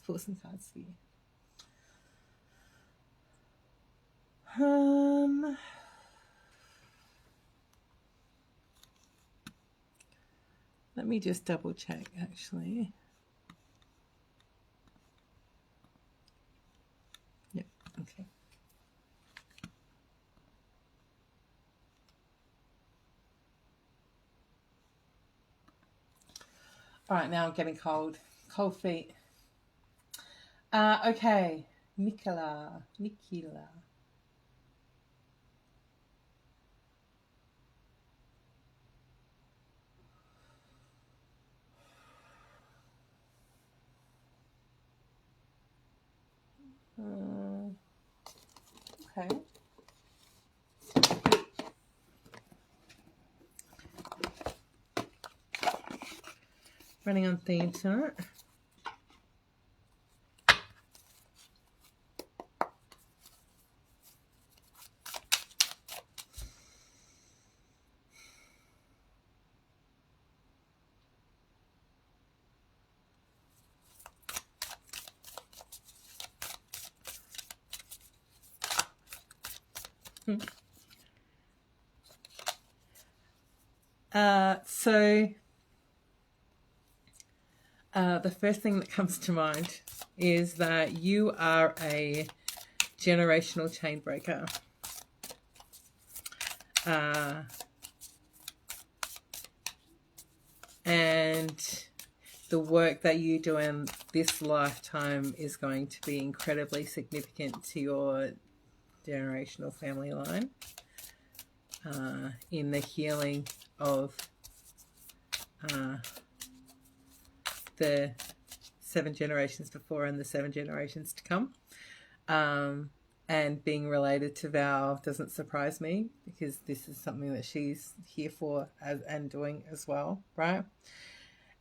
pull some cards for you. Let me just double check, actually. Yep. Okay. All right, now I'm getting cold feet. Okay, Nicola. Okay. Running on theme tonight. So the first thing that comes to mind is that you are a generational chain breaker. And the work that you do in this lifetime is going to be incredibly significant to your generational family line, in the healing of the 7 generations before and the 7 generations to come. And being related to Val doesn't surprise me, because this is something that she's here for and doing as well, right?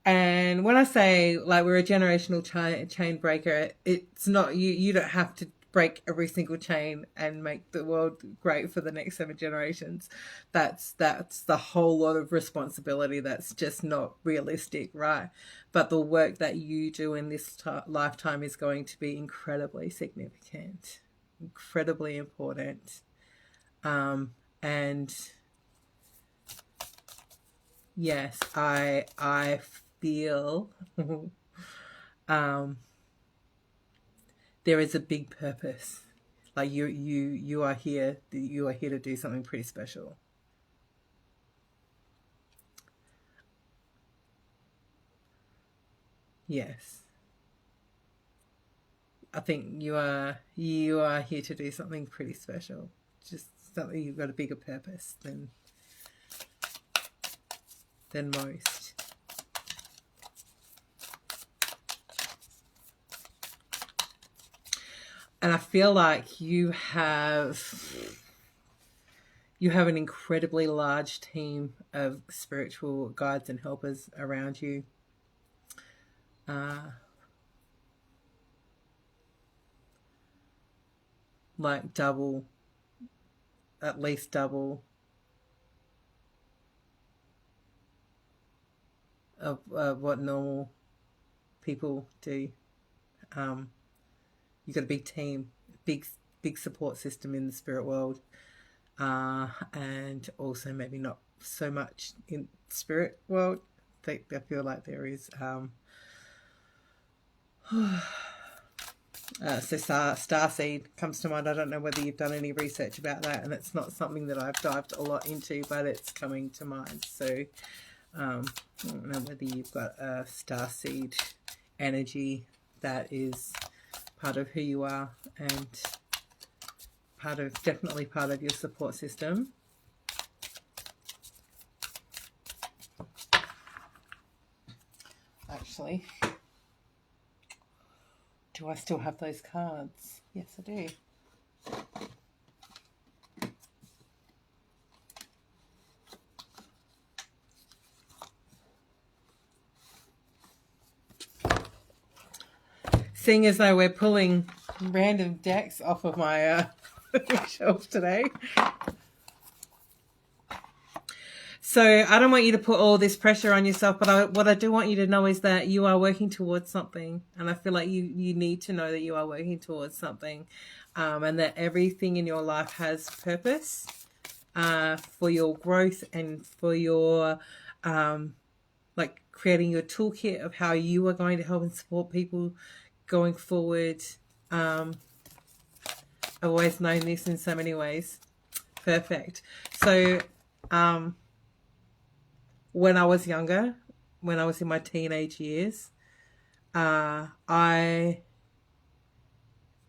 And when I say like we're a generational chain breaker, it's not, you don't have to break every single chain and make the world great for the next 7 generations. That's the whole lot of responsibility that's just not realistic, right? But the work that you do in this lifetime is going to be incredibly significant, incredibly important. And yes, I feel there is a big purpose. Like you are here. You are here to do something pretty special. Yes, I think you are here to do something pretty special. Just something, you've got a bigger purpose than most. And I feel like you have an incredibly large team of spiritual guides and helpers around you. Uh, like double, at least double of what normal people do. Um, you've got a big team, big support system in the spirit world, and also maybe not so much in spirit world. I feel like there is. So starseed comes to mind. I don't know whether you've done any research about that, and it's not something that I've dived a lot into, but it's coming to mind. So I don't know whether you've got a starseed energy that is part of who you are and definitely part of your support system. Actually, do I still have those cards? Yes, I do. Seeing as though we're pulling random decks off of my shelf today. So I don't want you to put all this pressure on yourself, but what I do want you to know is that you are working towards something. And I feel like you need to know that you are working towards something, and that everything in your life has purpose for your growth and for your like creating your toolkit of how you are going to help and support people going forward. I've always known this in so many ways. Perfect. So when I was younger, when I was in my teenage years, I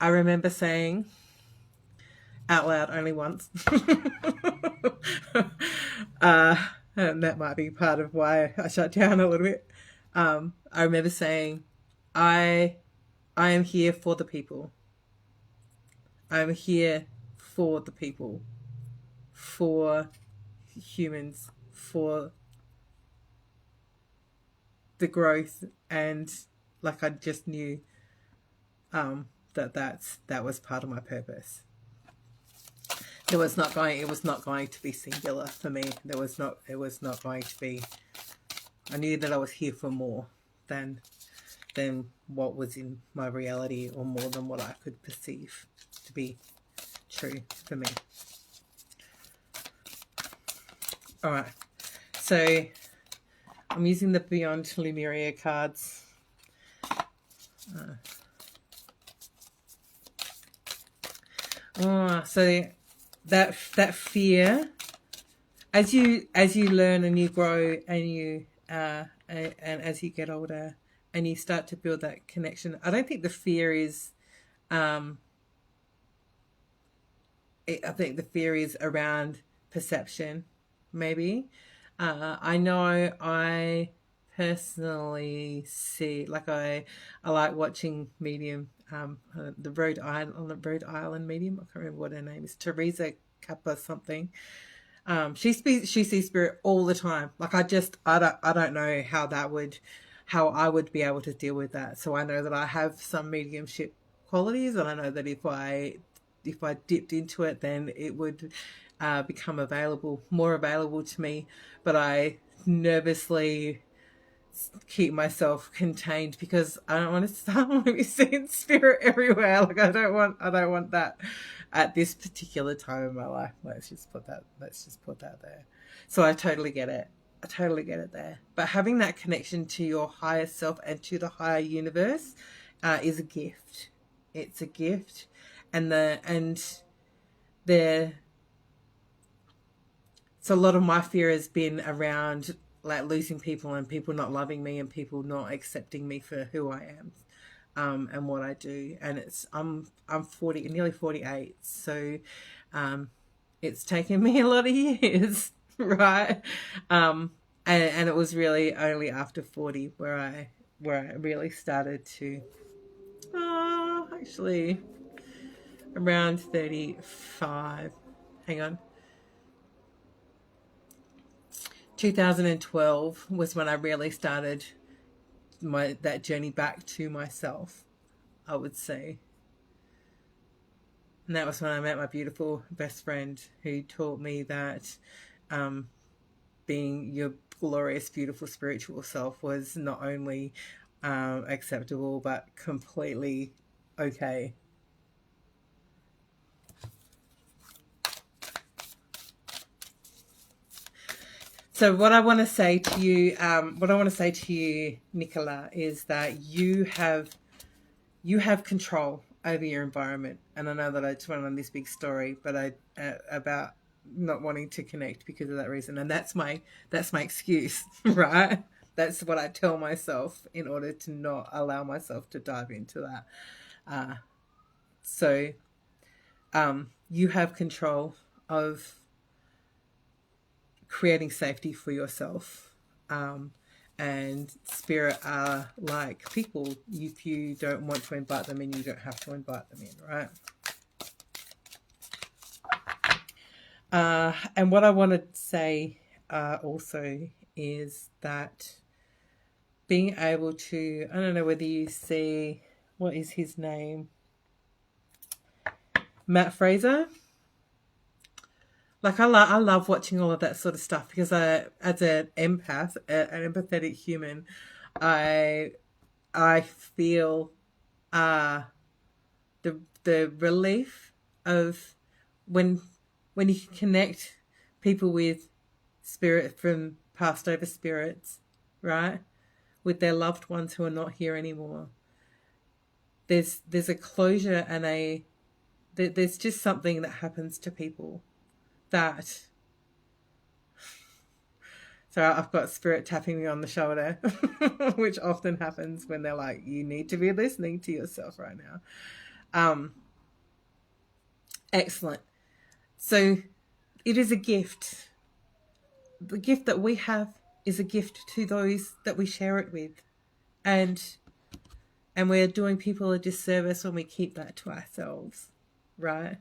remember saying out loud only once, and that might be part of why I shut down a little bit. I remember saying, I am here for the people. I'm here for the people, for humans, for the growth, and like I just knew that was part of my purpose. It was not going to be singular for me. It was not going to be. I knew that I was here for more than what was in my reality, or more than what I could perceive to be true for me. All right, so I'm using the Beyond Lemuria cards. So that fear, as you learn and you grow and you and as you get older and you start to build that connection, I don't think the fear is. I think the fear is around perception, maybe. I know I personally see, like I like watching medium, the Rhode Island medium. I can't remember what her name is, Teresa Kappa something. She sees spirit all the time. Like I don't know how I would be able to deal with that. So I know that I have some mediumship qualities, and I know that if I dipped into it, then it would become more available to me. But I nervously keep myself contained because I don't want to be seeing spirit everywhere. Like I don't want that at this particular time in my life. Let's just put that there. So I totally get it. There. But having that connection to your higher self and to the higher universe is a gift. It's a gift. and the so a lot of my fear has been around like losing people and people not loving me and people not accepting me for who I am, and what I do. And I'm 40, nearly 48, so it's taken me a lot of years, right? And it was really only after 40 where I really started to, actually around 35. Hang on. 2012 was when I really started that journey back to myself, I would say. And that was when I met my beautiful best friend who taught me that being your glorious, beautiful spiritual self was not only acceptable but completely okay. So what I want to say to you, Nicola, is that you have control over your environment. And I know that I just went on this big story, but about not wanting to connect because of that reason, and that's my excuse, right? That's what I tell myself in order to not allow myself to dive into that. So you have control of creating safety for yourself. And spirit are like people. If you don't want to invite them in, you don't have to invite them in, right? And what I want to say also is that being able to, I don't know whether you see, what is his name? Matt Fraser. Like I love watching all of that sort of stuff because as an empath, an empathetic human, I feel the relief of when you can connect people with spirit from passed over spirits, right? With their loved ones who are not here anymore. There's a closure and there's just something that happens to people that. So I've got spirit tapping me on the shoulder, which often happens when they're like, you need to be listening to yourself right now. Excellent. So it is a gift. The gift that we have is a gift to those that we share it with. And we're doing people a disservice when we keep that to ourselves, right?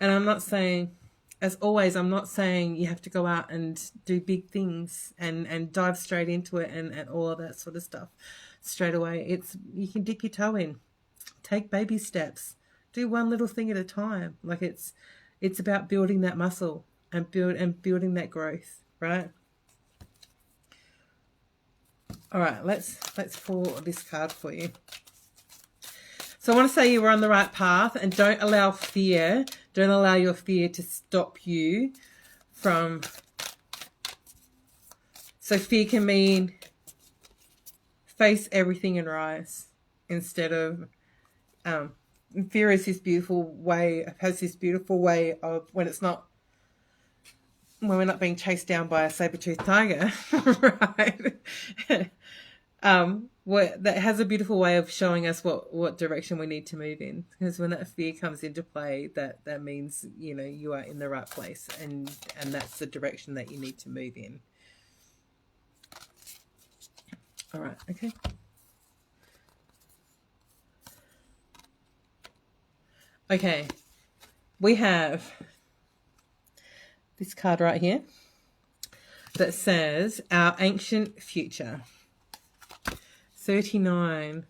And I'm not saying, as always, I'm not saying you have to go out and do big things and dive straight into it and all of that sort of stuff straight away. It's, you can dip your toe in, take baby steps, do one little thing at a time. Like it's about building that muscle and building that growth, right? All right, let's pull this card for you. So I want to say you were on the right path, and don't allow your fear to stop you from. So fear can mean face everything and rise instead of. Fear is this beautiful way, has this beautiful way of when we're not being chased down by a saber-toothed tiger, right? That has a beautiful way of showing us what direction we need to move in. Because when that fear comes into play, that means, you are in the right place, and that's the direction that you need to move in. All right, okay. Okay, we have this card right here that says Our Ancient Future. 39.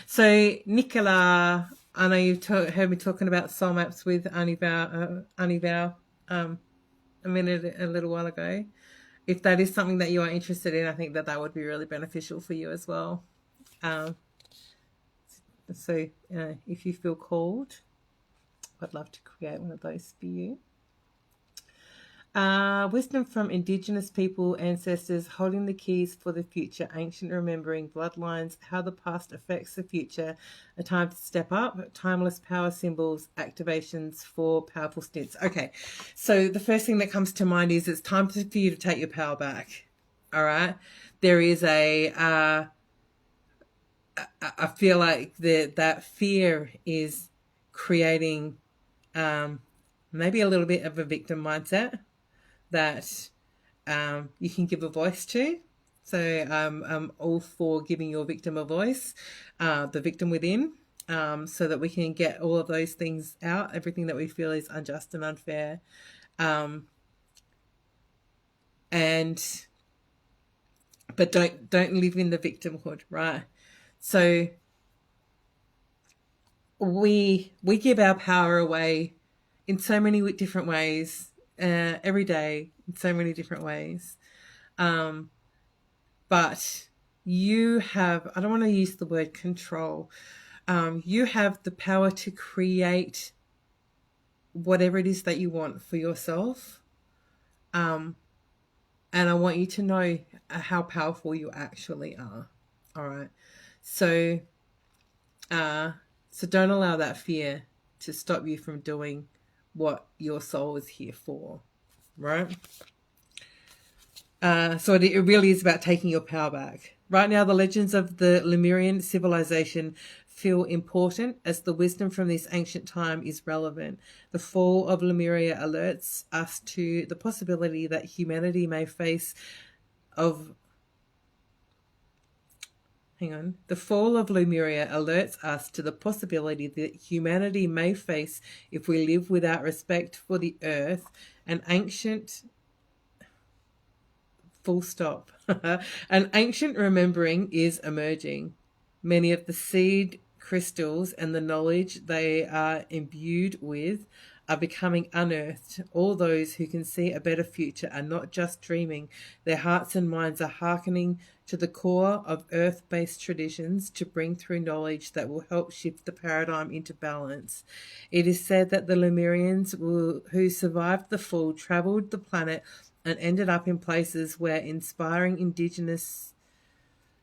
So, Nicola, I know you've heard me talking about soul maps with Anival a little while ago. If that is something that you are interested in, I think that would be really beneficial for you as well. So, if you feel called, I'd love to create one of those for you. Wisdom from Indigenous people, ancestors holding the keys for the future, ancient remembering, bloodlines, how the past affects the future, a time to step up, timeless power symbols, activations for powerful stints. Okay, so the first thing that comes to mind is it's time for you to take your power back. All right, there is I feel like that fear is creating maybe a little bit of a victim mindset that you can give a voice to. So I'm all for giving your victim a voice, the victim within, so that we can get all of those things out, everything that we feel is unjust and unfair. And but don't live in the victimhood, right? So we give our power away in so many different ways, every day in so many different ways. But you have, I don't want to use the word control. You have the power to create whatever it is that you want for yourself. And I want you to know how powerful you actually are. All right. So, so don't allow that fear to stop you from doing what your soul is here for. Right. So it really is about taking your power back. Right now, the legends of the Lemurian civilization feel important as the wisdom from this ancient time is relevant. The fall of Lemuria alerts us to the possibility that humanity may face of The fall of Lemuria alerts us to the possibility that humanity may face if we live without respect for the earth. An ancient full stop. An ancient remembering is emerging. Many of the seed crystals and the knowledge they are imbued with are becoming unearthed. All those who can see a better future are not just dreaming, their hearts and minds are hearkening to the core of earth-based traditions to bring through knowledge that will help shift the paradigm into balance. It is said that the Lemurians who survived the fall traveled the planet and ended up in places where inspiring indigenous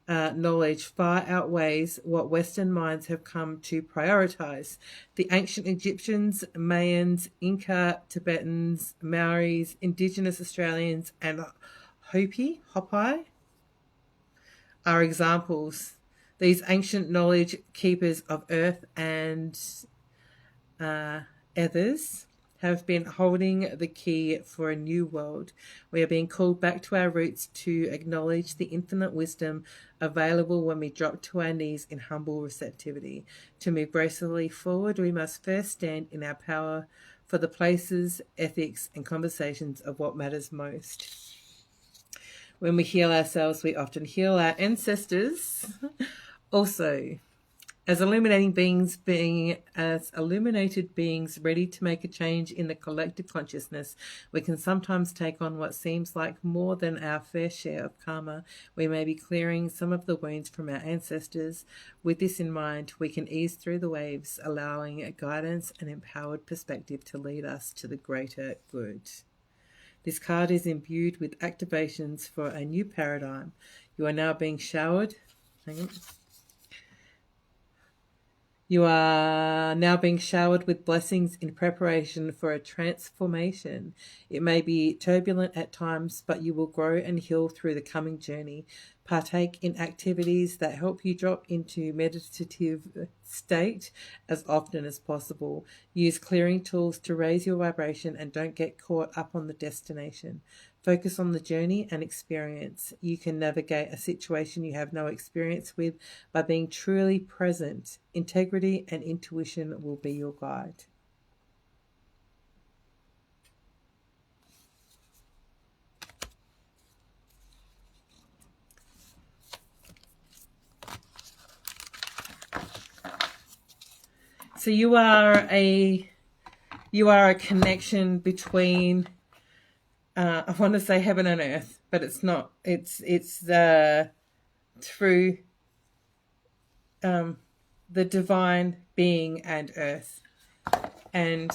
knowledge far outweighs what Western minds have come to prioritize. The ancient Egyptians, Mayans, Inca, Tibetans, Maoris, Indigenous Australians, and Hopi are examples. These ancient knowledge keepers of earth and others have been holding the key for a new world. We are being called back to our roots to acknowledge the infinite wisdom available when we drop to our knees in humble receptivity. To move gracefully forward, we must first stand in our power for the places, ethics, and conversations of what matters most. When we heal ourselves, we often heal our ancestors. Also, as illuminated beings ready to make a change in the collective consciousness, we can sometimes take on what seems like more than our fair share of karma. We may be clearing some of the wounds from our ancestors. With this in mind, we can ease through the waves, allowing a guidance and empowered perspective to lead us to the greater good. This card is imbued with activations for a new paradigm. You are now being showered. You are now being showered with blessings in preparation for a transformation. It may be turbulent at times, but you will grow and heal through the coming journey. Partake in activities that help you drop into meditative state as often as possible. Use clearing tools to raise your vibration and don't get caught up on the destination. Focus on the journey and experience. You can navigate a situation you have no experience with by being truly present. Integrity and intuition will be your guide. So you are a connection between I want to say heaven and earth, but it's not. It's through the divine being and earth, and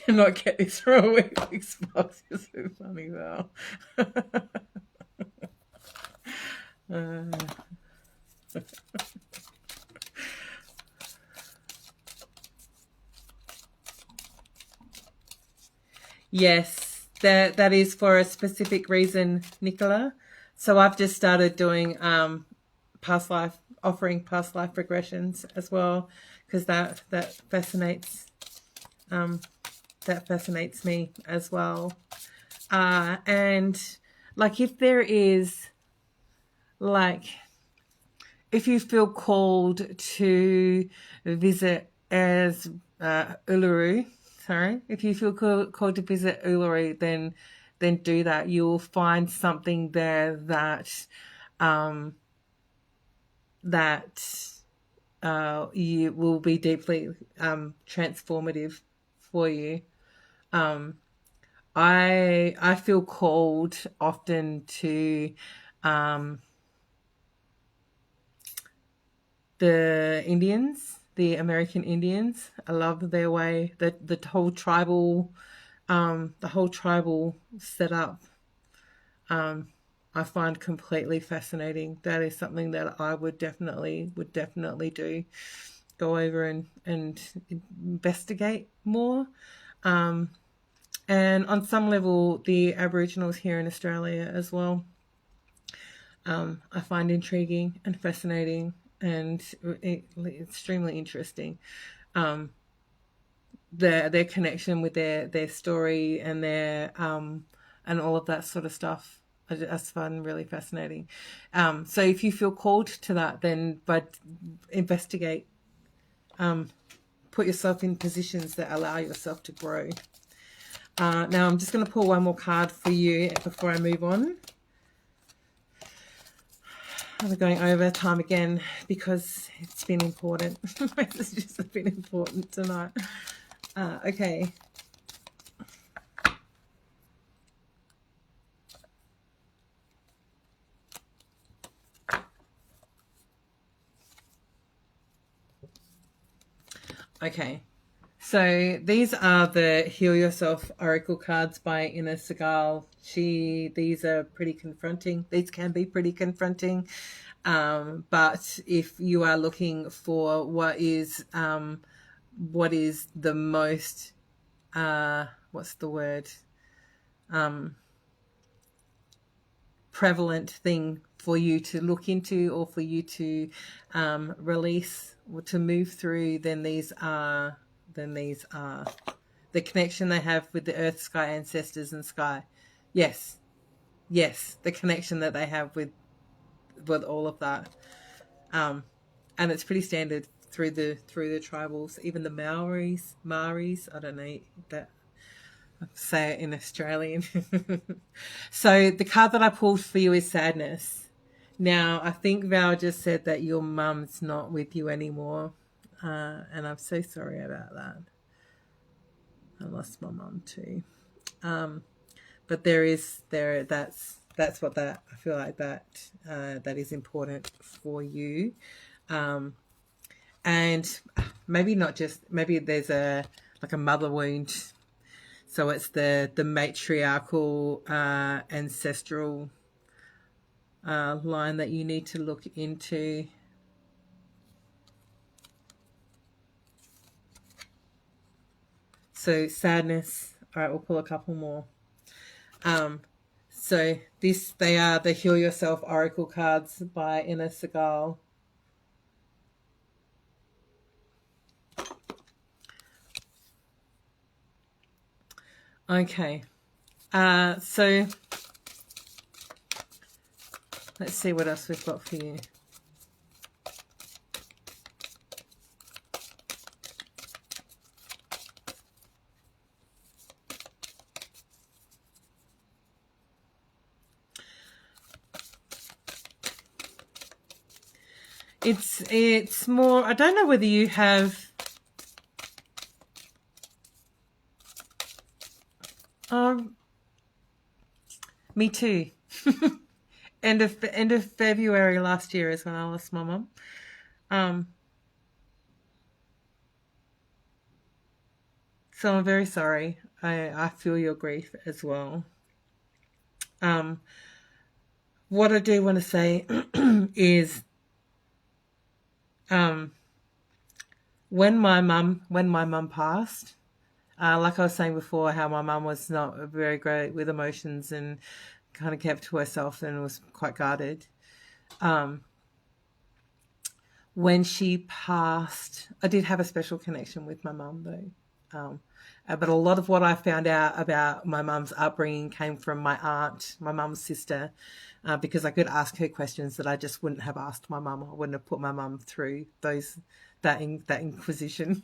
Not get this for a week's box. You're so funny, Val. Yes, that is for a specific reason, Nicola. So I've just started doing offering past life regressions as well, because that fascinates me as well. And like if there is like if you feel called to visit as Uluru, sorry, if you feel called to visit Uluru, then do that. You'll find something there that you will be deeply transformative for you. I feel called often to the Indians, the American Indians. I love their way, the whole tribal setup. I find completely fascinating. That is something that I would definitely do. Go over and investigate more. And on some level, the Aboriginals here in Australia as well, I find intriguing and fascinating and extremely interesting. Their connection with their story and their and all of that sort of stuff. I just find really fascinating. So if you feel called to that, then but investigate. Put yourself in positions that allow yourself to grow. Now I'm just going to pull one more card for you before I move on. We're going over time again because it's been important. Messages have been important tonight. Okay. Okay. So these are the Heal Yourself Oracle cards by Ina Segal. These are pretty confronting. These can be pretty confronting. But if you are looking for what is the most, what's the word? Prevalent thing for you to look into or for you to release or to move through, then these are the connection they have with the earth, sky, ancestors, and sky. Yes, the connection that they have with all of that, and it's pretty standard through the tribals, even the Maoris. I don't know that. Say it in Australian. So the card that I pulled for you is sadness. Now, I think Val just said that your mum's not with you anymore. And I'm so sorry about that. I lost my mum too. But that's what I feel like that is important for you. And maybe there's a mother wound. So it's the matriarchal ancestral line that you need to look into. So sadness. All right, we'll pull a couple more. So they are the Heal Yourself Oracle cards by Ina Segal. Okay. So let's see what else we've got for you. It's more, I don't know whether you have, um me too. End of February last year is when I lost my mum. Um so I'm very sorry. I feel your grief as well. Um what I do want to say is, um when my mum passed, like I was saying before, how my mum was not very great with emotions and kind of kept to herself and was quite guarded. Um, when she passed, I did have a special connection with my mum though. But a lot of what I found out about my mum's upbringing came from my aunt, my mum's sister, because I could ask her questions that I just wouldn't have asked my mum. I wouldn't have put my mum through that inquisition,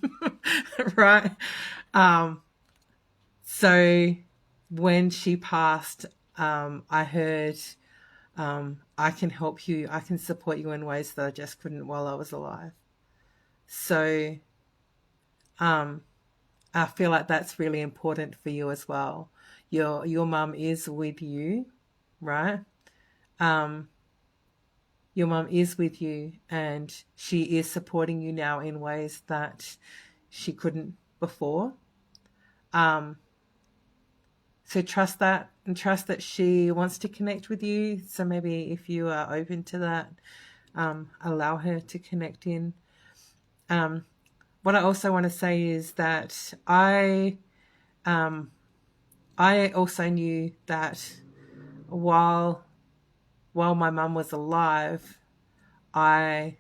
right? Um, so when she passed, I heard, I can help you, I can support you in ways that I just couldn't while I was alive. So um, I feel like that's really important for you as well. Your mum is with you, right? Um, your mum is with you, and she is supporting you now in ways that she couldn't before. Um, So trust that, and trust that she wants to connect with you. So maybe if you are open to that, allow her to connect in. Um, what I also want to say is that um, I also knew that while my mum was alive, I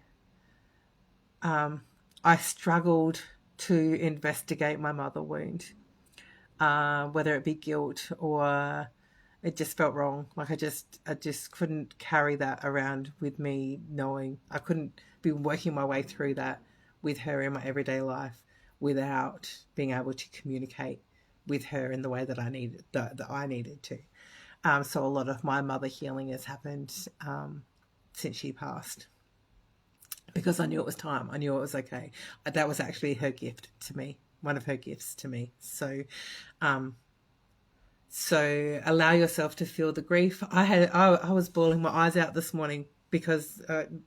I struggled to investigate my mother wound, whether it be guilt or it just felt wrong. Like I just couldn't carry that around with me, knowing I couldn't be working my way through that with her in my everyday life without being able to communicate with her in the way that I needed to. So a lot of my mother healing has happened since she passed, because I knew it was time. I knew it was okay. That was actually her gift to me, one of her gifts to me. Um, So allow yourself to feel the grief. I was bawling my eyes out this morning because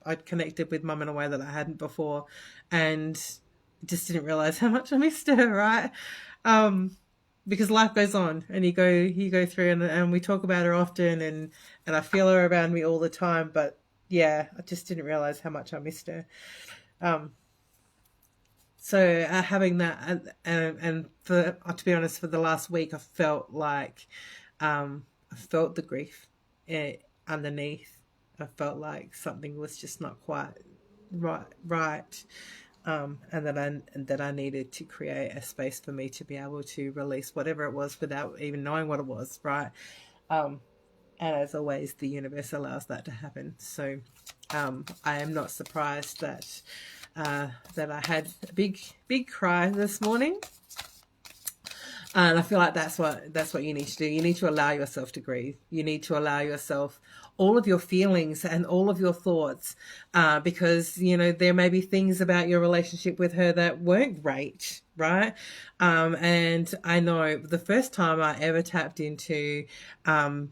I'd connected with mum in a way that I hadn't before, and just didn't realize how much I missed her. Right, um, because life goes on, and you go through, and we talk about her often, and I feel her around me all the time. But yeah, I just didn't realize how much I missed her. Um, so having that, and for to be honest, for the last week, I felt the grief underneath. I felt like something was just not quite right, and that I needed to create a space for me to be able to release whatever it was without even knowing what it was. Right, um, and as always, the universe allows that to happen. So I am not surprised that I had a big cry this morning. And I feel like that's what you need to do. You need to allow yourself to grieve. You need to allow yourself all of your feelings and all of your thoughts, because there may be things about your relationship with her that weren't great, right? And I know the first time I ever tapped into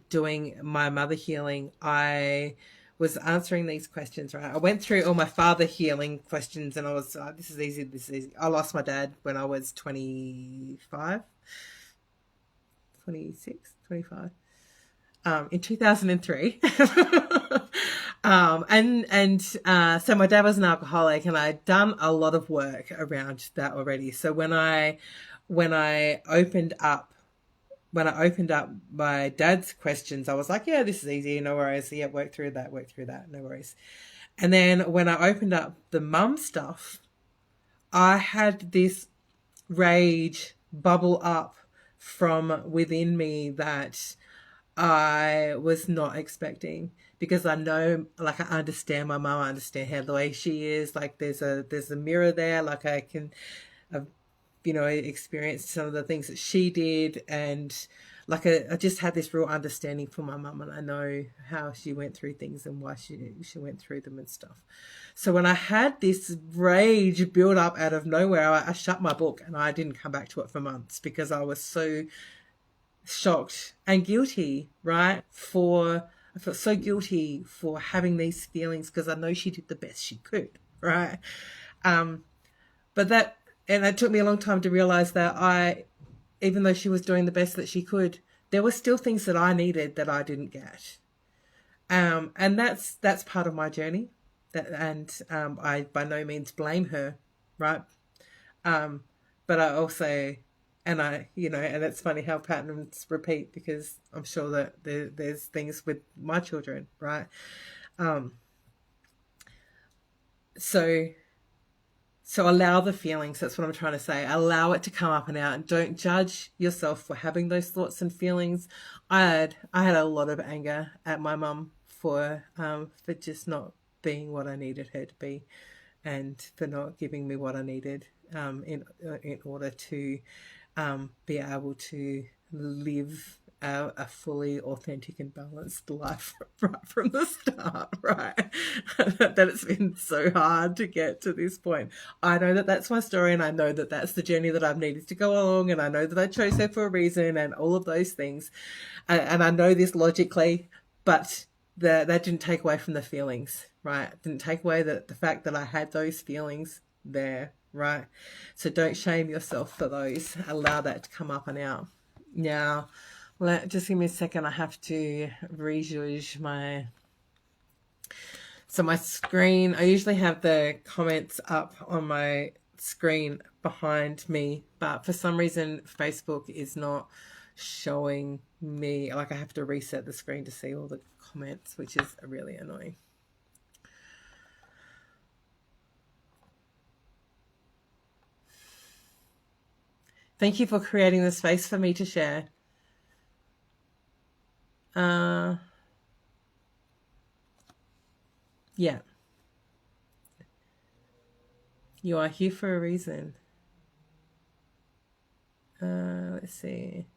doing my mother healing, I was answering these questions, right? I went through all my father healing questions, and I was, this is easy, this is easy. I lost my dad when I was 25, 26, 25, in 2003. So my dad was an alcoholic, and I'd done a lot of work around that already. So when I opened up my dad's questions, I was like, yeah, this is easy, no worries. Yeah, work through that, no worries. And then when I opened up the mum stuff, I had this rage bubble up from within me that I was not expecting, because I know, like, I understand my mum, I understand her the way she is. Like, there's a mirror there. Like, I've experienced some of the things that she did, and like I just had this real understanding for my mum, and I know how she went through things and why she went through them and stuff. So when I had this rage build up out of nowhere, I shut my book and I didn't come back to it for months because I was so shocked and guilty, right? I felt so guilty for having these feelings because I know she did the best she could, right? But and it took me a long time to realize that even though she was doing the best that she could, there were still things that I needed that I didn't get. And that's part of my journey. I by no means blame her, right? But I also, and it's funny how patterns repeat because I'm sure that there's things with my children, right? So allow the feelings. That's what I'm trying to say. Allow it to come up and out, and don't judge yourself for having those thoughts and feelings. I had a lot of anger at my mum for just not being what I needed her to be, and for not giving me what I needed in order to be able to live a fully authentic and balanced life right from the start, right? That it's been so hard to get to this point. I know that that's my story, and I know that that's the journey that I've needed to go along, and I know that I chose her for a reason and all of those things. And I know this logically, but that didn't take away from the feelings, right? It didn't take away the fact that I had those feelings there, right? So don't shame yourself for those. Allow that to come up and out. Now, just give me a second. I have to rejudge my screen. I usually have the comments up on my screen behind me, but for some reason Facebook is not showing me. Like I have to reset the screen to see all the comments, which is really annoying. Thank you for creating the space for me to share. Yeah. You are here for a reason. Let's see.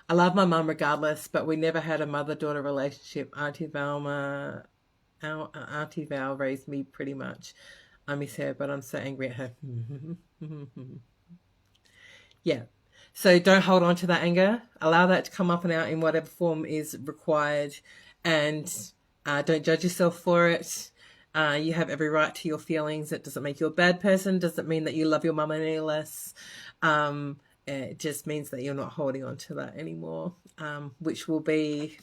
I love my mum regardless, but we never had a mother-daughter relationship. Auntie Val raised me pretty much. I miss her, but I'm so angry at her. Yeah. So don't hold on to that anger. Allow that to come up and out in whatever form is required, and don't judge yourself for it. You have every right to your feelings. It doesn't make you a bad person. Doesn't mean that you love your mum any less. It just means that you're not holding on to that anymore, which will be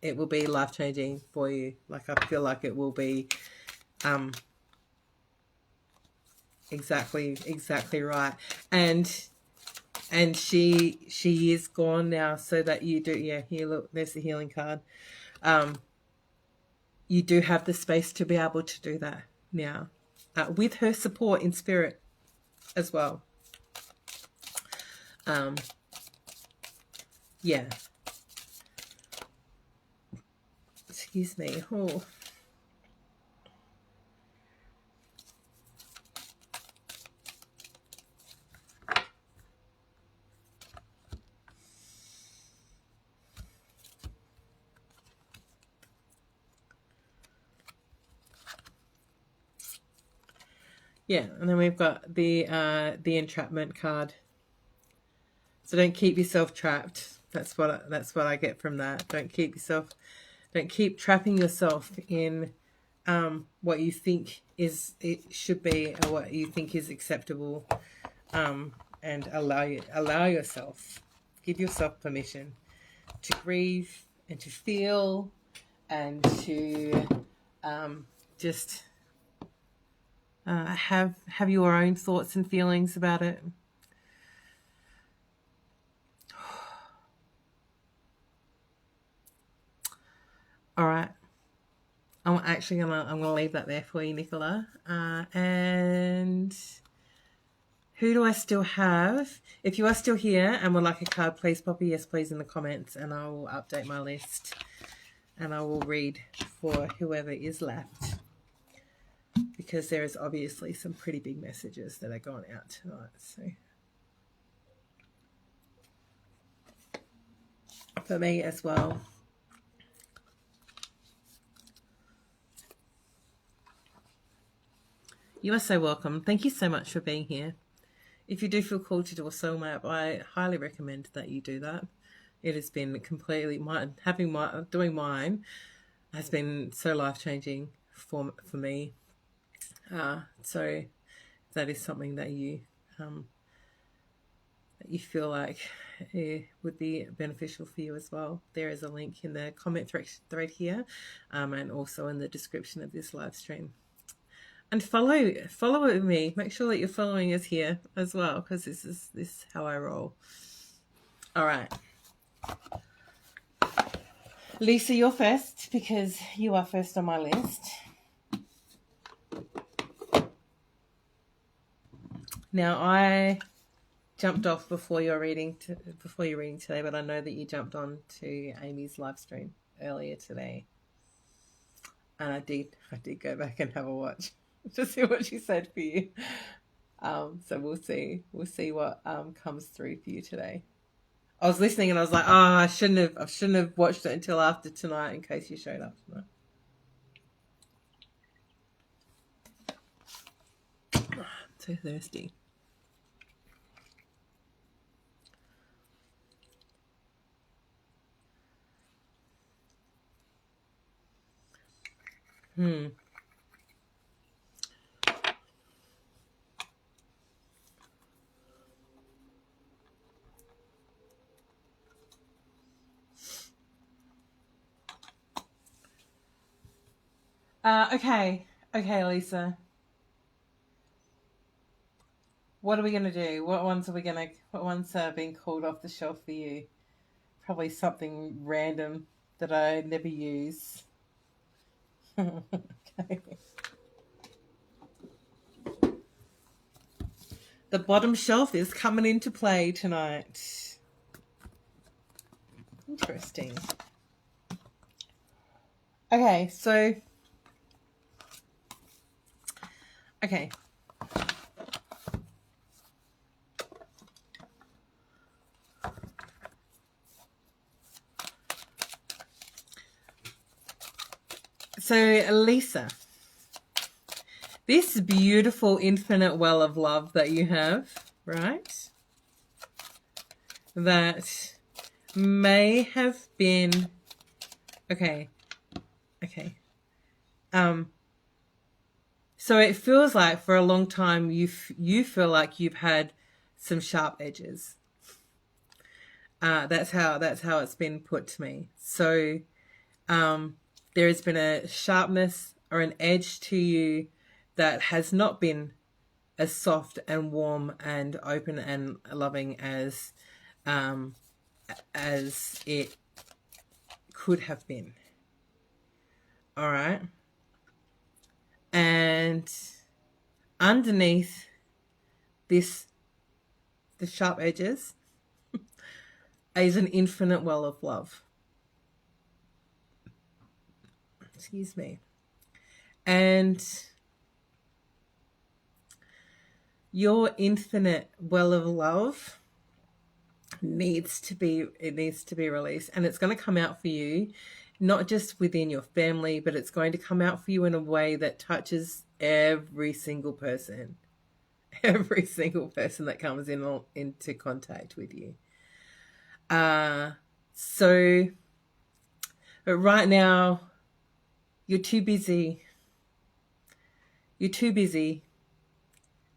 life-changing for you. Like I feel like it will be exactly right. And she is gone now, so that you do, yeah, here, look, there's the healing card. You do have the space to be able to do that now, with her support in spirit as well. Yeah. Excuse me. Oh. Yeah, and then we've got the entrapment card. So don't keep yourself trapped. That's what I get from that. Don't keep trapping yourself in what you think it should be, or what you think is acceptable, and allow yourself, give yourself permission to grieve and to feel and to just have your own thoughts and feelings about it. All right. I'm gonna leave that there for you, Nicola. And who do I still have? If you are still here and would like a card, please pop a yes please in the comments, and I will update my list and I will read for whoever is left, because there is obviously some pretty big messages that are going out tonight. So for me as well. You are so welcome. Thank you so much for being here. If you do feel called to do a soul map, I highly recommend that you do that. It has been completely doing mine has been so life-changing for me. So that is something that you feel like would be beneficial for you as well. There is a link in the comment thread here, and also in the description of this live stream. And follow me. Make sure that you're following us here as well, because this is how I roll. All right. Lisa, you're first because you are first on my list. Now, I jumped off before your reading today, but I know that you jumped on to Amy's live stream earlier today, and I did go back and have a watch to see what she said for you. So we'll see what comes through for you today. I was listening and I was like, I shouldn't have watched it until after tonight in case you showed up tonight. I'm so thirsty. Okay, Lisa. What are we gonna do? What ones are being called off the shelf for you? Probably something random that I never use. Okay. The bottom shelf is coming into play tonight. Interesting. Okay, so So, Lisa, this beautiful infinite well of love that you have, right? That may have been okay. So it feels like for a long time you feel like you've had some sharp edges. That's how it's been put to me. So there has been a sharpness or an edge to you that has not been as soft and warm and open and loving as it could have been. All right. And underneath the sharp edges is an infinite well of love. Excuse me. And your infinite well of love needs to be released, and it's going to come out for you, not just within your family, but it's going to come out for you in a way that touches every single person that comes into contact with you. So, but right now, you're too busy,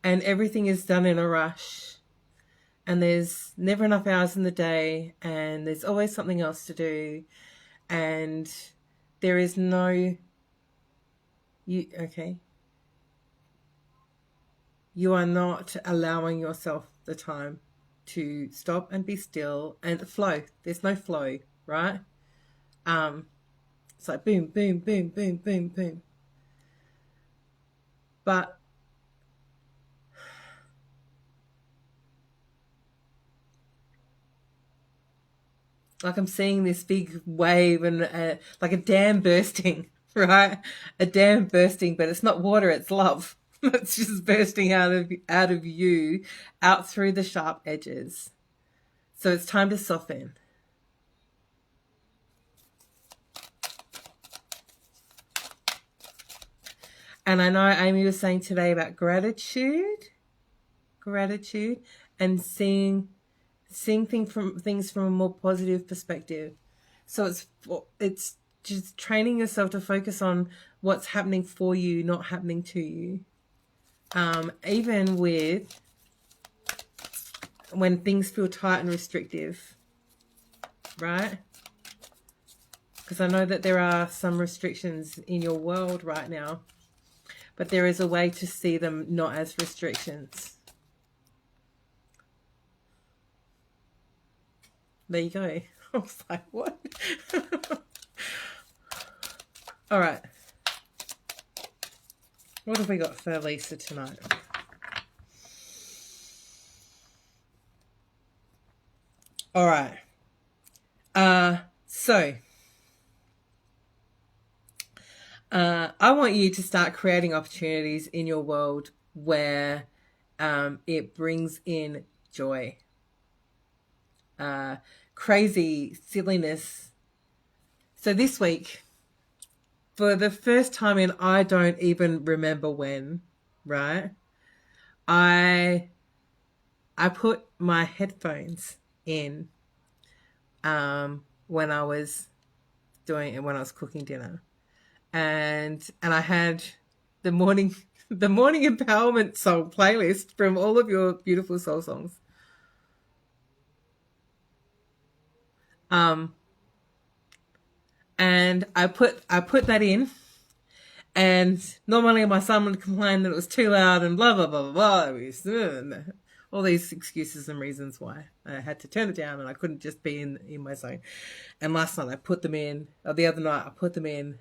and everything is done in a rush, and there's never enough hours in the day, and there's always something else to do, and there is no you are not allowing yourself the time to stop and be still and flow. There's no flow, right? It's like boom, boom, boom, boom, boom, boom. But like I'm seeing this big wave and like a dam bursting. right? A dam bursting, but it's not water, it's love. It's just bursting out of you, out through the sharp edges. So it's time to soften. And I know Amy was saying today about gratitude, and seeing things from a more positive perspective. So it's just training yourself to focus on what's happening for you, not happening to you. Even with when things feel tight and restrictive, right? Because I know that there are some restrictions in your world right now, but there is a way to see them not as restrictions. There you go. I was like, what? All right. What have we got for Lisa tonight? All right. So I want you to start creating opportunities in your world where it brings in joy, crazy silliness. So this week, for the first time in I don't even remember when, right? I put my headphones in when I was cooking dinner, and I had the morning empowerment song playlist from all of your beautiful soul songs. And I put that in, and normally my son would complain that it was too loud and blah blah blah blah blah. All these excuses and reasons why I had to turn it down, and I couldn't just be in my zone. And last night I put them in, or the other night I put them in,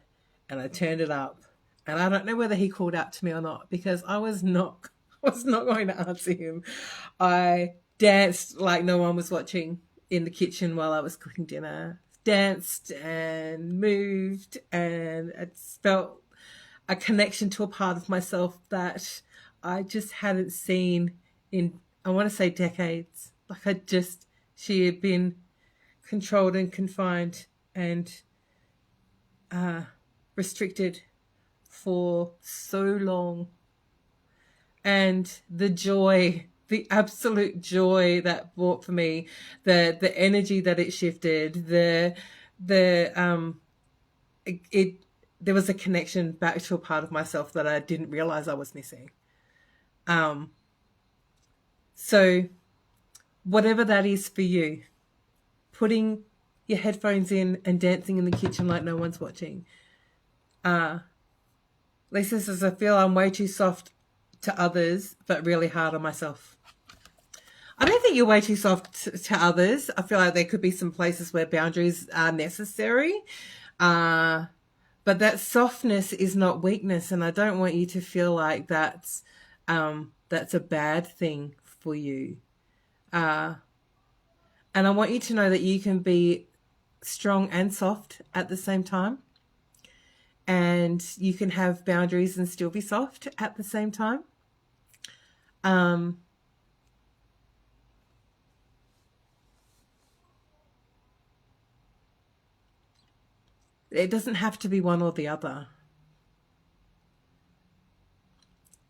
and I turned it up. And I don't know whether he called out to me or not, because I was not going to answer him. I danced like no one was watching in the kitchen while I was cooking dinner. Danced and moved, and I felt a connection to a part of myself that I just hadn't seen in, I want to say, decades. Like she had been controlled and confined and restricted for so long. And the absolute joy that brought for me, the energy that it shifted, there was a connection back to a part of myself that I didn't realize I was missing. So whatever that is for you, putting your headphones in and dancing in the kitchen like no one's watching. Lisa says, I feel I'm way too soft to others, but really hard on myself. I don't think you're way too soft to others. I feel like there could be some places where boundaries are necessary. But that softness is not weakness, and I don't want you to feel like that's a bad thing for you. And I want you to know that you can be strong and soft at the same time. And you can have boundaries and still be soft at the same time. It doesn't have to be one or the other.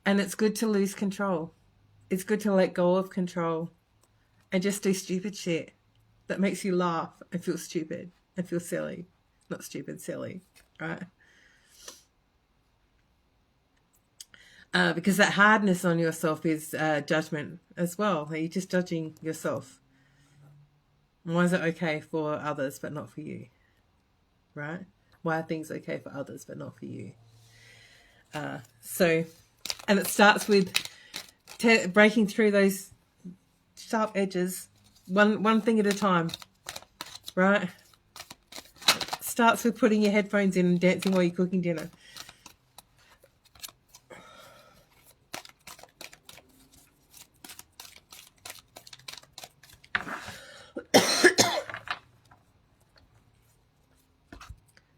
And it's good to lose control. It's good to let go of control and just do stupid shit that makes you laugh and feel stupid and feel silly. Not stupid, silly, right? Because that hardness on yourself is judgment as well. You're just judging yourself. Why is it okay for others but not for you? Right? Why are things okay for others but not for you? And it starts with breaking through those sharp edges, one thing at a time, right? It starts with putting your headphones in and dancing while you're cooking dinner.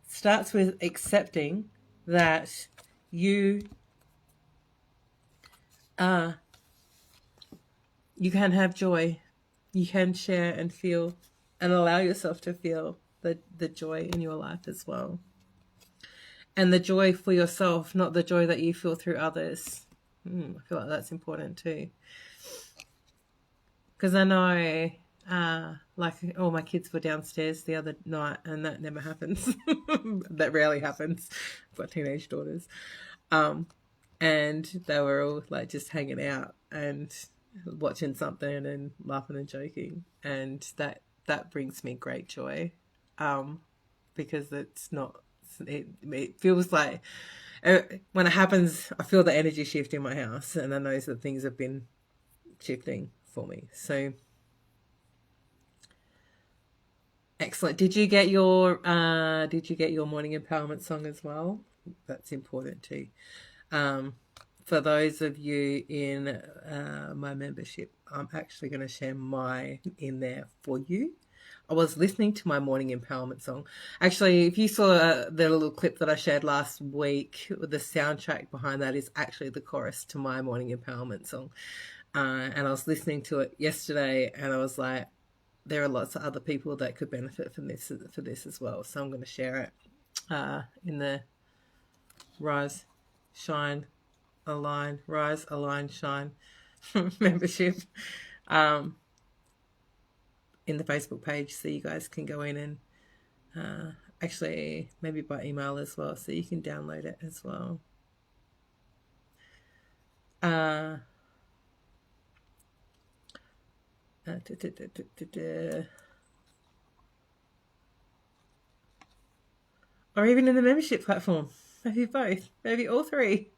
Starts with accepting that you you can have joy. You can share and feel and allow yourself to feel the joy in your life as well. And the joy for yourself, not the joy that you feel through others. I feel like that's important too. Because I know, like, all my kids were downstairs the other night, and that never happens. That rarely happens. I've got teenage daughters. And they were all like just hanging out and watching something and laughing and joking. And that brings me great joy, because it's not, it feels like, when it happens, I feel the energy shift in my house, and I know that things have been shifting for me. So excellent. Did you get your morning empowerment song as well? That's important too. For those of you in my membership, I'm actually going to share mine in there for you. I was listening to my morning empowerment song. Actually, if you saw the little clip that I shared last week, the soundtrack behind that is actually the chorus to my morning empowerment song. And I was listening to it yesterday, and I was like, there are lots of other people that could benefit from this as well. So I'm going to share it in the Rise, Shine, Align, Shine membership, in the Facebook page, so you guys can go in and actually maybe by email as well, so you can download it as well. Or even in the membership platform. Maybe both. Maybe all three.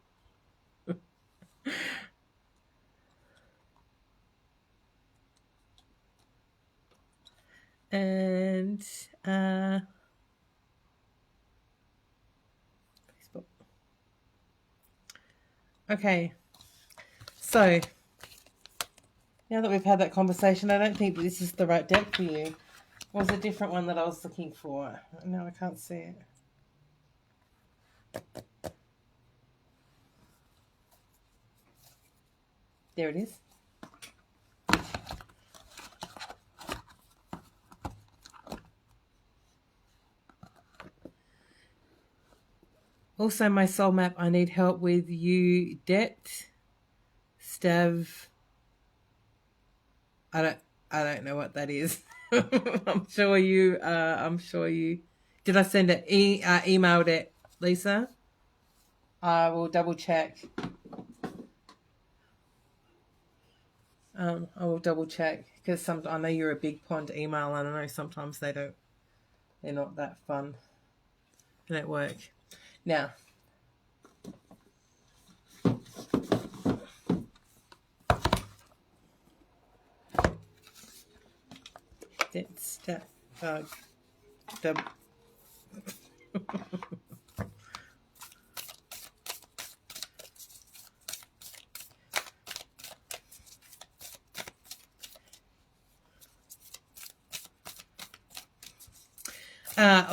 And Facebook. Okay. So now that we've had that conversation, I don't think this is the right deck for you. It was a different one that I was looking for. No, I can't see it. There it is. Also, my soul map, I need help with you, debt, stav. I don't know what that is. I'm sure you. Did I send it? Emailed it, Lisa? I will double check. I will double check, because I know you're a big pond email, and I know sometimes they're not that fun. They don't work. Now, it's the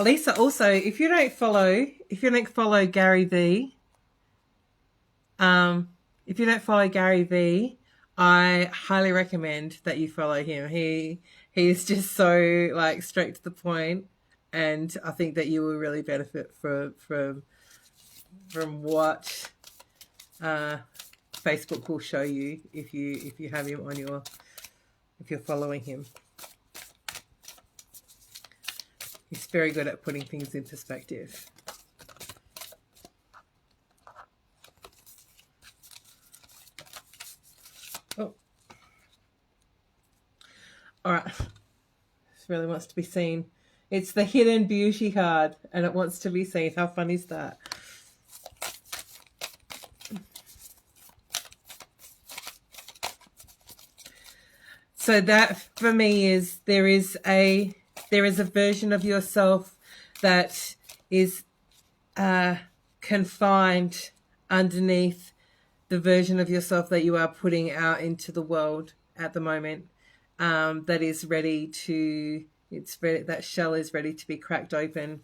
Lisa, also, if you don't follow Gary V, I highly recommend that you follow him. He is just so like straight to the point, and I think that you will really benefit from what Facebook will show you if you have him on if you're following him. He's very good at putting things in perspective. Oh. All right. This really wants to be seen. It's the Hidden Beauty card, and it wants to be seen. How fun is that? So that for me is there is a version of yourself that is confined underneath the version of yourself that you are putting out into the world at the moment, that is ready to, that shell is ready to be cracked open.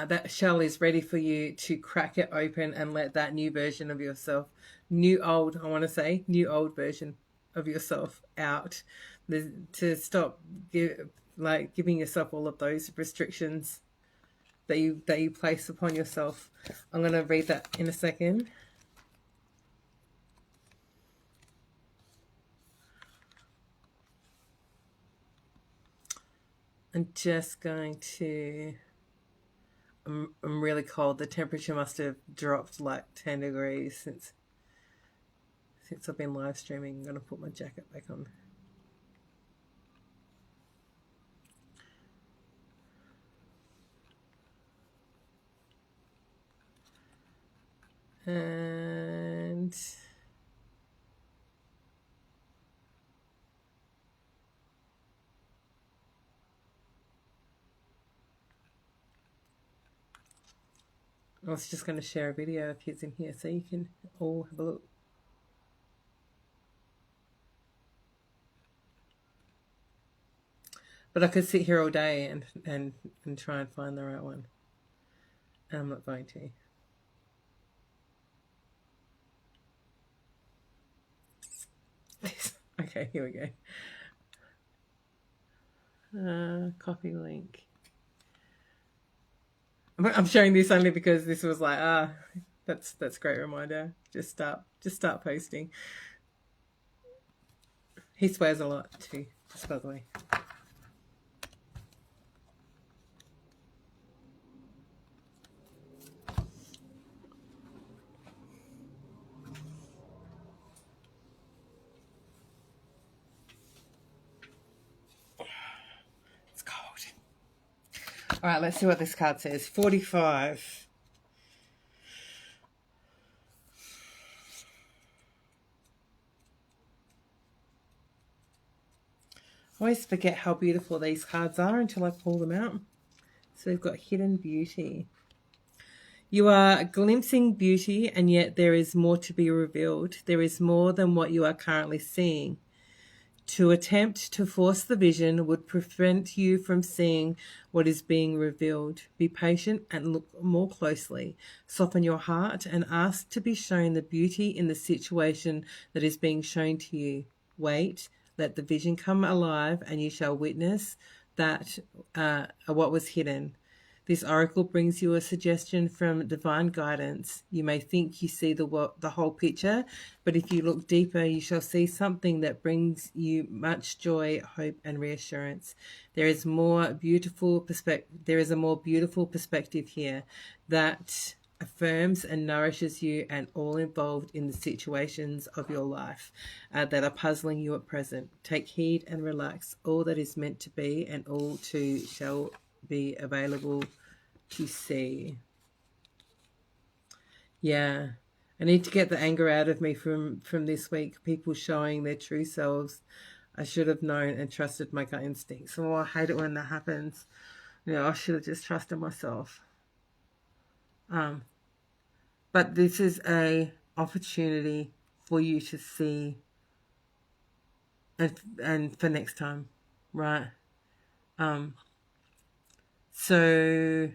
that shell is ready for you to crack it open and let that new version of yourself, new old version of yourself out. To stop giving yourself all of those restrictions that you place upon yourself. I'm going to read that in a second. I'm just going to... I'm really cold. The temperature must have dropped like 10 degrees since I've been live streaming. I'm going to put my jacket back on. And I was just going to share a video of his in here so you can all have a look. But I could sit here all day and try and find the right one. And I'm not going to. Okay, here we go. Copy link. I'm showing this only because this was like, that's a great reminder. Just start posting. He swears a lot too, just by the way. It's cold. All right, let's see what this card says. 45. I always forget how beautiful these cards are until I pull them out. So we've got hidden beauty. You are glimpsing beauty, and yet there is more to be revealed. There is more than what you are currently seeing. To attempt to force the vision would prevent you from seeing what is being revealed. Be patient and look more closely. Soften your heart and ask to be shown the beauty in the situation that is being shown to you. Wait, let the vision come alive, and you shall witness that what was hidden. This oracle brings you a suggestion from divine guidance. You may think you see the whole picture, but if you look deeper, you shall see something that brings you much joy, hope, and reassurance. There is a more beautiful perspective here that affirms and nourishes you and all involved in the situations of your life that are puzzling you at present. Take heed and relax. All that is meant to be and all too shall be available to see. Yeah, I need to get the anger out of me from this week. People showing their true selves. I should have known and trusted my gut instincts. Oh, I hate it when that happens. You know, I should have just trusted myself. But this is a opportunity for you to see, and for next time, right? So,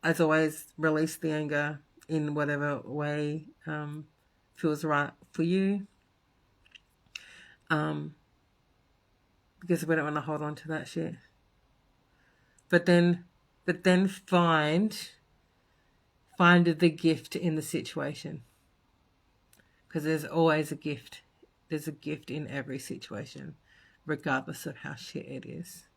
as always, release the anger in whatever way feels right for you. Because we don't want to hold on to that shit. But then find the gift in the situation. Because there's always a gift. There's a gift in every situation, regardless of how shit it is.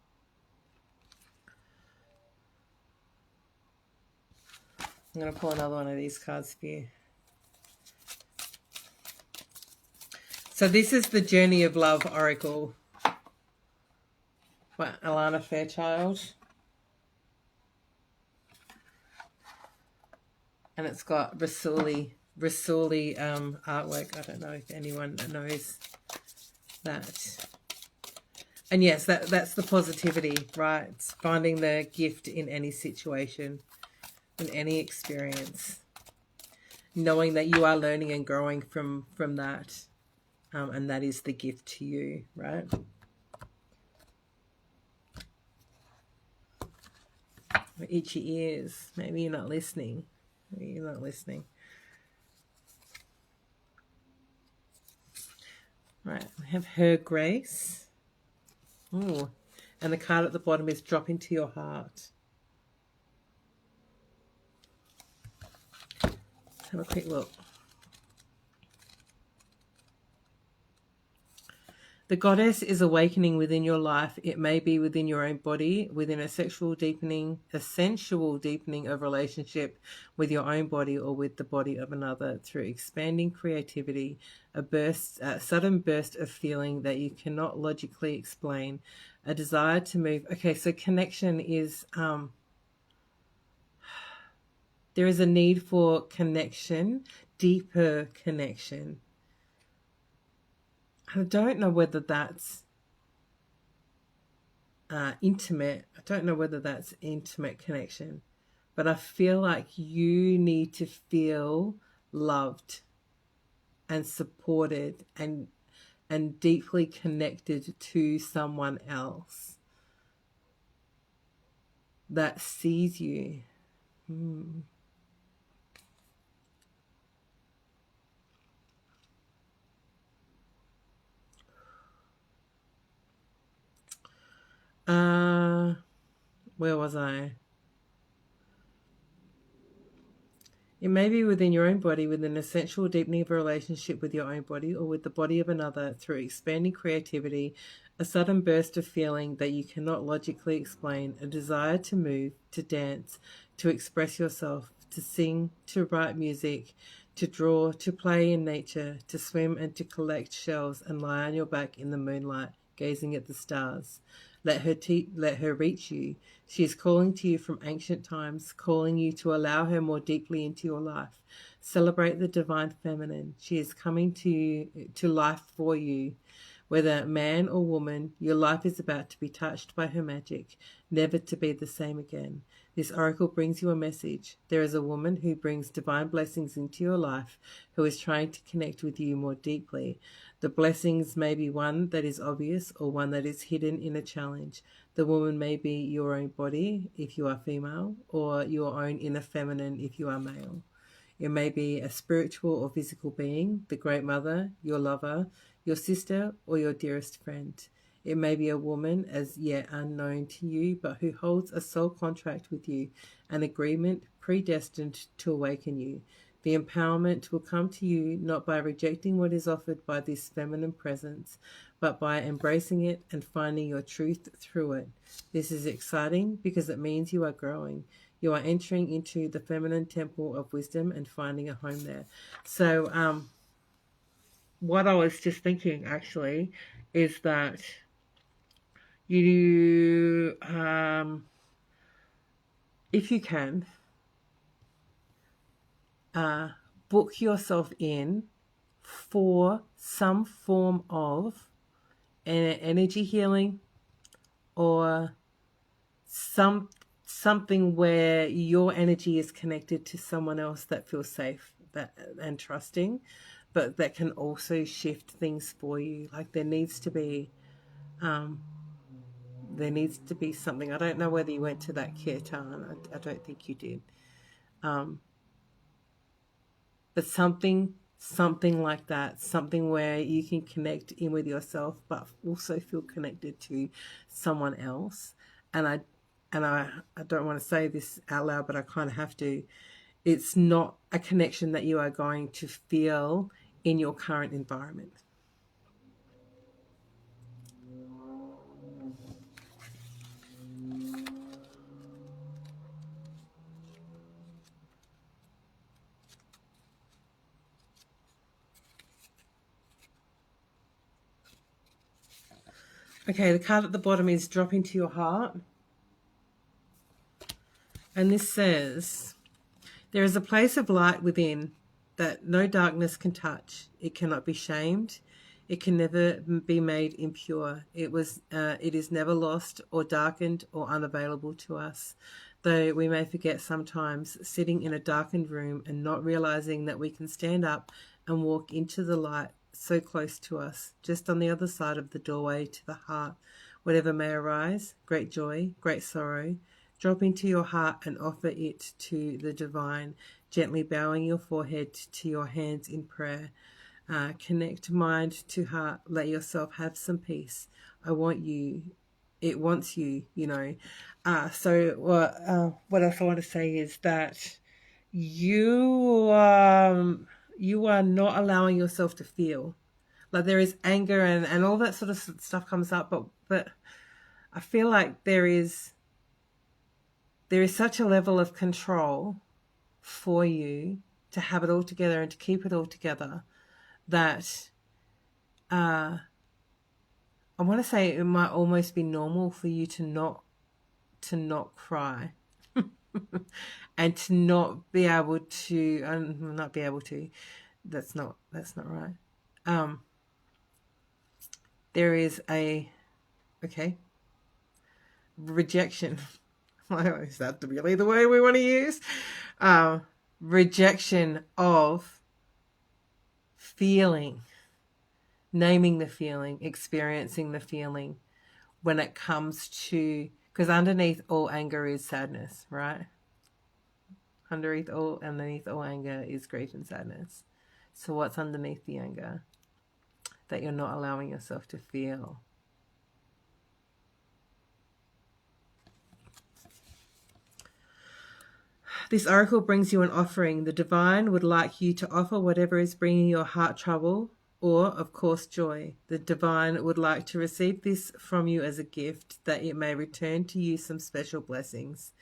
I'm going to pull another one of these cards for you. So this is the Journey of Love Oracle by Alana Fairchild. And it's got Rasuli artwork. I don't know if anyone knows that. And yes, that's the positivity, right? It's finding the gift in any situation, in any experience. Knowing that you are learning and growing from that. And that is the gift to you, right? Or itchy ears. Maybe you're not listening. Maybe you're not listening. Right, we have Her Grace. Ooh. And the card at the bottom is Drop into Your Heart. Let's have a quick look. The goddess is awakening within your life. It may be within your own body, within a sensual deepening of relationship with your own body or with the body of another through expanding creativity, a sudden burst of feeling that you cannot logically explain, a desire to move. Okay, so connection is, there is a need for connection, deeper connection. I don't know whether that's intimate. I don't know whether that's intimate connection, but I feel like you need to feel loved and supported and deeply connected to someone else that sees you. Where was I? It may be within your own body, with an essential deepening of a relationship with your own body or with the body of another through expanding creativity, a sudden burst of feeling that you cannot logically explain, a desire to move, to dance, to express yourself, to sing, to write music, to draw, to play in nature, to swim and to collect shells and lie on your back in the moonlight, gazing at the stars. Let her reach you. She is calling to you from ancient times, calling you to allow her more deeply into your life. Celebrate the divine feminine. She is coming to life for you. Whether man or woman, your life is about to be touched by her magic, never to be the same again. This oracle brings you a message. There is a woman who brings divine blessings into your life, who is trying to connect with you more deeply. The blessings may be one that is obvious or one that is hidden in a challenge. The woman may be your own body if you are female, or your own inner feminine if you are male. It may be a spiritual or physical being, the Great Mother, your lover, your sister, or your dearest friend. It may be a woman as yet unknown to you, but who holds a soul contract with you, an agreement predestined to awaken you. The empowerment will come to you not by rejecting what is offered by this feminine presence, but by embracing it and finding your truth through it. This is exciting because it means you are growing. You are entering into the feminine temple of wisdom and finding a home there. So, what I was just thinking actually is that you, if you can, book yourself in for some form of an energy healing or something where your energy is connected to someone else that feels safe and trusting, but that can also shift things for you. Like there needs to be something. I don't know whether you went to that kirtan. I don't think you did. But something like that, something where you can connect in with yourself but also feel connected to someone else. And I don't want to say this out loud, but I kind of have to. It's not a connection that you are going to feel in your current environment. Okay, the card at the bottom is Drop into Your Heart. And this says, there is a place of light within that no darkness can touch. It cannot be shamed. It can never be made impure. It is never lost or darkened or unavailable to us. Though we may forget sometimes, sitting in a darkened room and not realizing that we can stand up and walk into the light so close to us, just on the other side of the doorway to the heart. Whatever may arise, great joy, great sorrow, Drop into your heart and offer it to the divine, gently bowing your forehead to your hands in prayer. Connect mind to heart. Let yourself have some peace. I want you. It wants you, you know. What else I want to say is that you are not allowing yourself to feel. Like there is anger and all that sort of stuff comes up, but I feel like there is such a level of control for you to have it all together and to keep it all together that I want to say it might almost be normal for you to not cry and to not be able to not be able to. That's not right. There is a rejection. Is that really the way we want to use? Rejection of feeling, naming the feeling, experiencing the feeling when it comes to, because underneath all anger is sadness, right? Underneath all anger is grief and sadness. So what's underneath the anger that you're not allowing yourself to feel? This oracle brings you an offering. The divine would like you to offer whatever is bringing your heart trouble or, of course, joy. The divine would like to receive this from you as a gift that it may return to you some special blessings.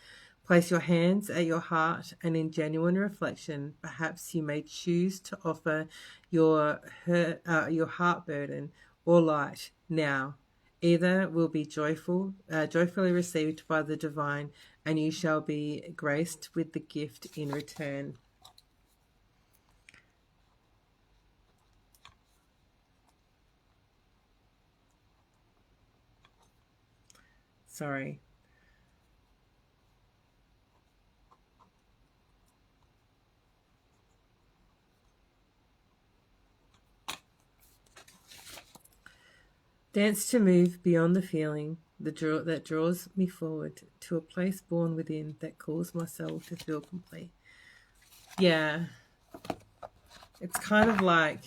Place your hands at your heart and in genuine reflection, perhaps you may choose to offer your heart burden or light now. Either will be joyfully received by the divine, and you shall be graced with the gift in return. Sorry. Dance to move beyond the feeling that draws me forward to a place born within that calls my soul to feel complete. Yeah. It's kind of like,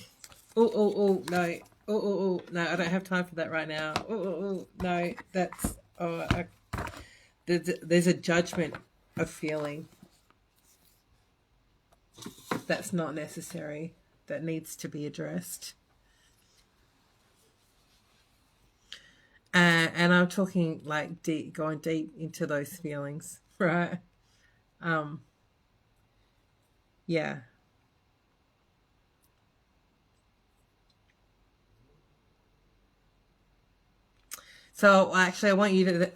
no. No, I don't have time for that right now. No, that's, there's a judgment of feeling that's not necessary, that needs to be addressed. And I'm talking like going deep into those feelings, right? Yeah. So actually, I want you to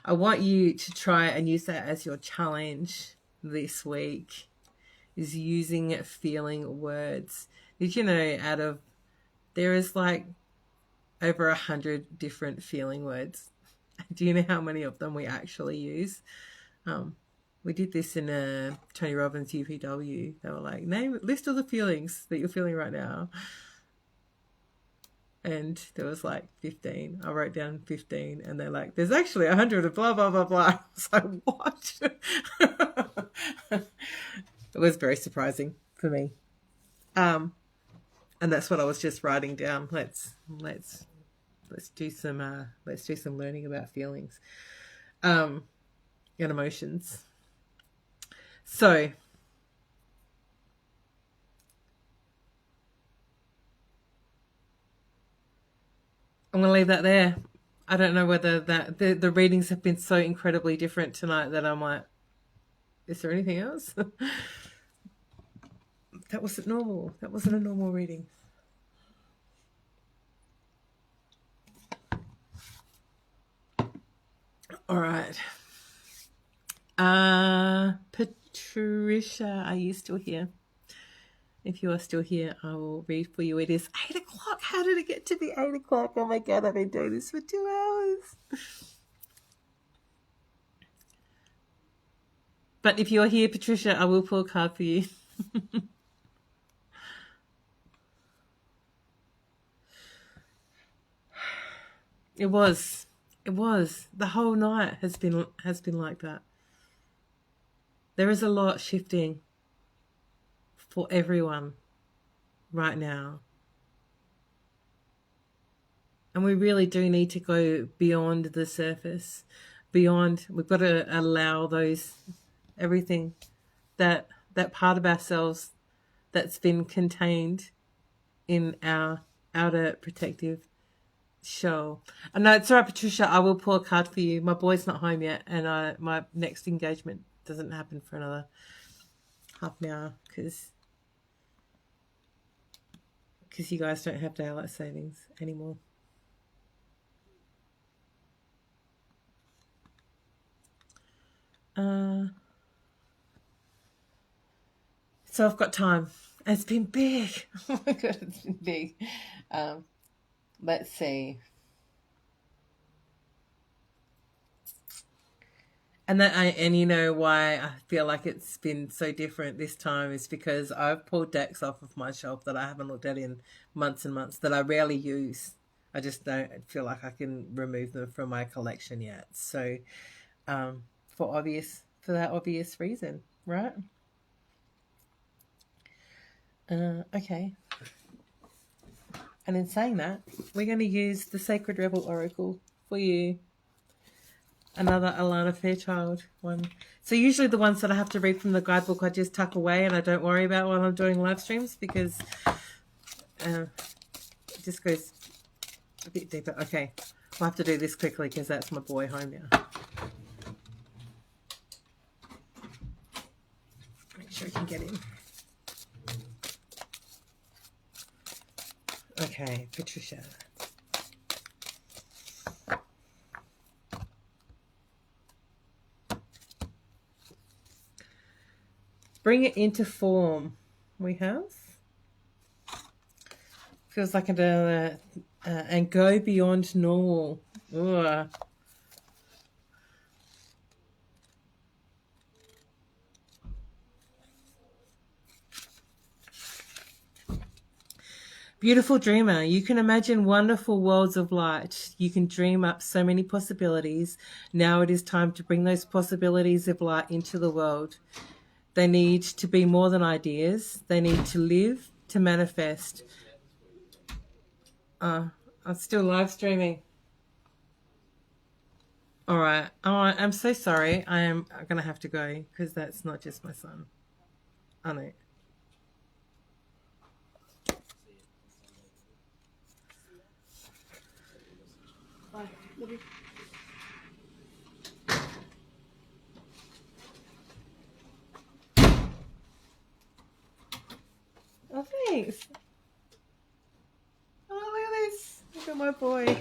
I want you to try and use that as your challenge this week. Is using feeling words. Did you know there is like over 100 different feeling words? Do you know how many of them we actually use? We did this in a Tony Robbins UPW. They were like, list all the feelings that you're feeling right now. And there was like 15. I wrote down 15 and they're like, there's actually 100 of blah, blah, blah, blah. I was like, what? It was very surprising for me. And that's what I was just writing down. Let's do some learning about feelings and emotions. So I'm going to leave that there. I don't know whether the readings have been so incredibly different tonight that I'm like, is there anything else? That wasn't normal. That wasn't a normal reading. All right. Patricia, are you still here? If you are still here, I will read for you. It is 8 o'clock. How did it get to be 8 o'clock? Oh my God, I've been doing this for 2 hours. But if you're here, Patricia, I will pull a card for you. It was It was. The whole night has been like that. There is a lot shifting for everyone right now. And we really do need to go beyond the surface, beyond. We've got to allow everything, that part of ourselves that's been contained in our outer protective shell. And no, it's all right, Patricia. I will pull a card for you. My boy's not home yet, and my next engagement doesn't happen for another half an hour because you guys don't have daylight savings anymore. So I've got time. It's been big. Oh my God, it's been big. Let's see. And you know why I feel like it's been so different this time is because I've pulled decks off of my shelf that I haven't looked at in months and months that I rarely use. I just don't feel like I can remove them from my collection yet. So, for that obvious reason, right? Okay. And in saying that, we're going to use the Sacred Rebel Oracle for you. Another Alana Fairchild one. So usually the ones that I have to read from the guidebook I just tuck away and I don't worry about while I'm doing live streams because it just goes a bit deeper. Okay, I'll have to do this quickly because that's my boy home now. Make sure I can get in. Okay, Patricia. Bring it into form. We have. Feels like and go beyond normal. Ugh. Beautiful dreamer, you can imagine wonderful worlds of light. You can dream up so many possibilities. Now it is time to bring those possibilities of light into the world. They need to be more than ideas. They need to live, to manifest. I'm still live streaming. All right. Oh, I'm so sorry. I am going to have to go because that's not just my son. I know. Bye. Love you. Oh, thanks. Oh, look at this. Look at my boy.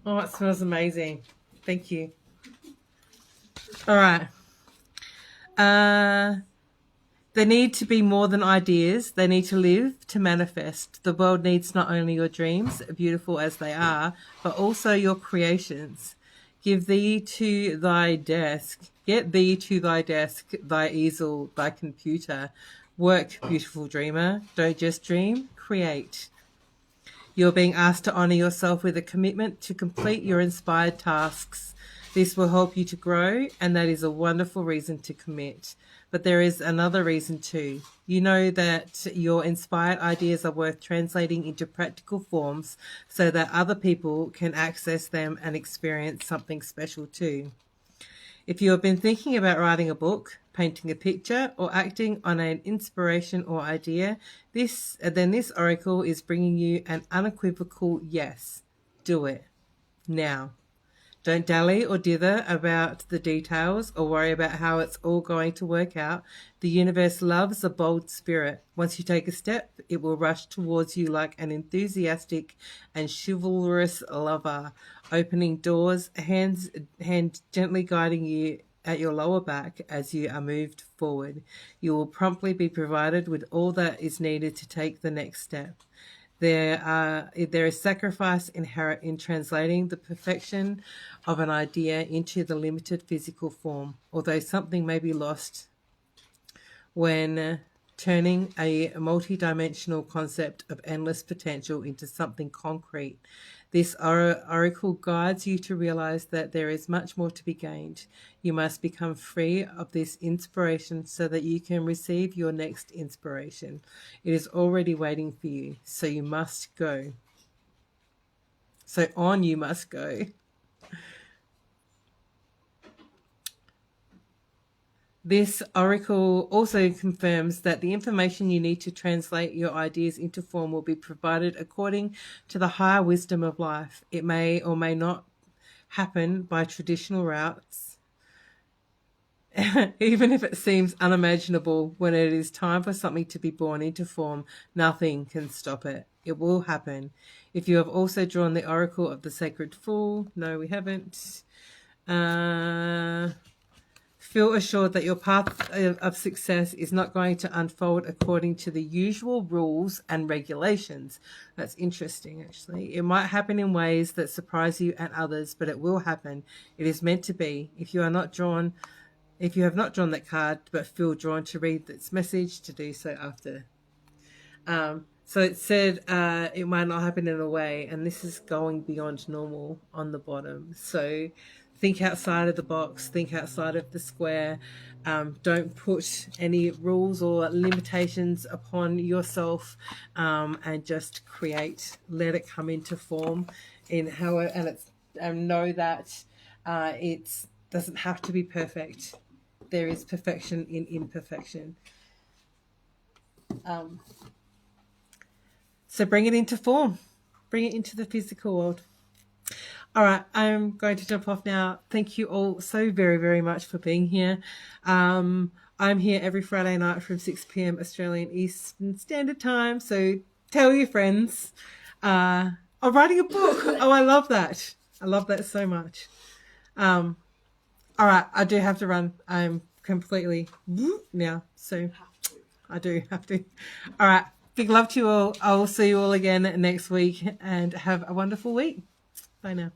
Oh, it smells amazing. Thank you. All right. They need to be more than ideas. They need to live, to manifest. The world needs not only your dreams, beautiful as they are, but also your creations. Give thee to thy desk. Get thee to thy desk, thy easel, thy computer. Work, beautiful dreamer. Don't just dream, create. You're being asked to honor yourself with a commitment to complete your inspired tasks. This will help you to grow, and that is a wonderful reason to commit. But there is another reason too. You know that your inspired ideas are worth translating into practical forms so that other people can access them and experience something special too. If you have been thinking about writing a book, painting a picture, or acting on an inspiration or idea, then this oracle is bringing you an unequivocal yes. Do it. Now. Don't dally or dither about the details or worry about how it's all going to work out. The universe loves a bold spirit. Once you take a step, it will rush towards you like an enthusiastic and chivalrous lover, opening doors, hand gently guiding you at your lower back as you are moved forward. You will promptly be provided with all that is needed to take the next step. There is sacrifice inherent in translating the perfection of an idea into the limited physical form, although something may be lost when turning a multi-dimensional concept of endless potential into something concrete. This oracle guides you to realize that there is much more to be gained. You must become free of this inspiration so that you can receive your next inspiration. It is already waiting for you, so you must go. So on you must go. This oracle also confirms that the information you need to translate your ideas into form will be provided according to the higher wisdom of life. It may or may not happen by traditional routes. Even if it seems unimaginable, when it is time for something to be born into form, nothing can stop it. It will happen. If you have also drawn the oracle of the sacred fool, no, we haven't. Feel assured that your path of success is not going to unfold according to the usual rules and regulations. That's interesting, actually. It might happen in ways that surprise you and others, but it will happen. It is meant to be. If you have not drawn that card but feel drawn to read its message, to do so after. So it said it might not happen in a way, and this is going beyond normal on the bottom. So think outside of the box, think outside of the square. Don't put any rules or limitations upon yourself, and just create. Let it come into form in how it, and know that it doesn't have to be perfect. There is perfection in imperfection. So bring it into form. Bring it into the physical world. All right, I'm going to jump off now. Thank you all so very, very much for being here. I'm here every Friday night from 6 p.m. Australian Eastern Standard Time. So tell your friends. I'm writing a book. Oh, I love that. I love that so much. All right, I do have to run. I'm completely now. So I do have to. All right. Big love to you all. I will see you all again next week, and have a wonderful week. Bye now.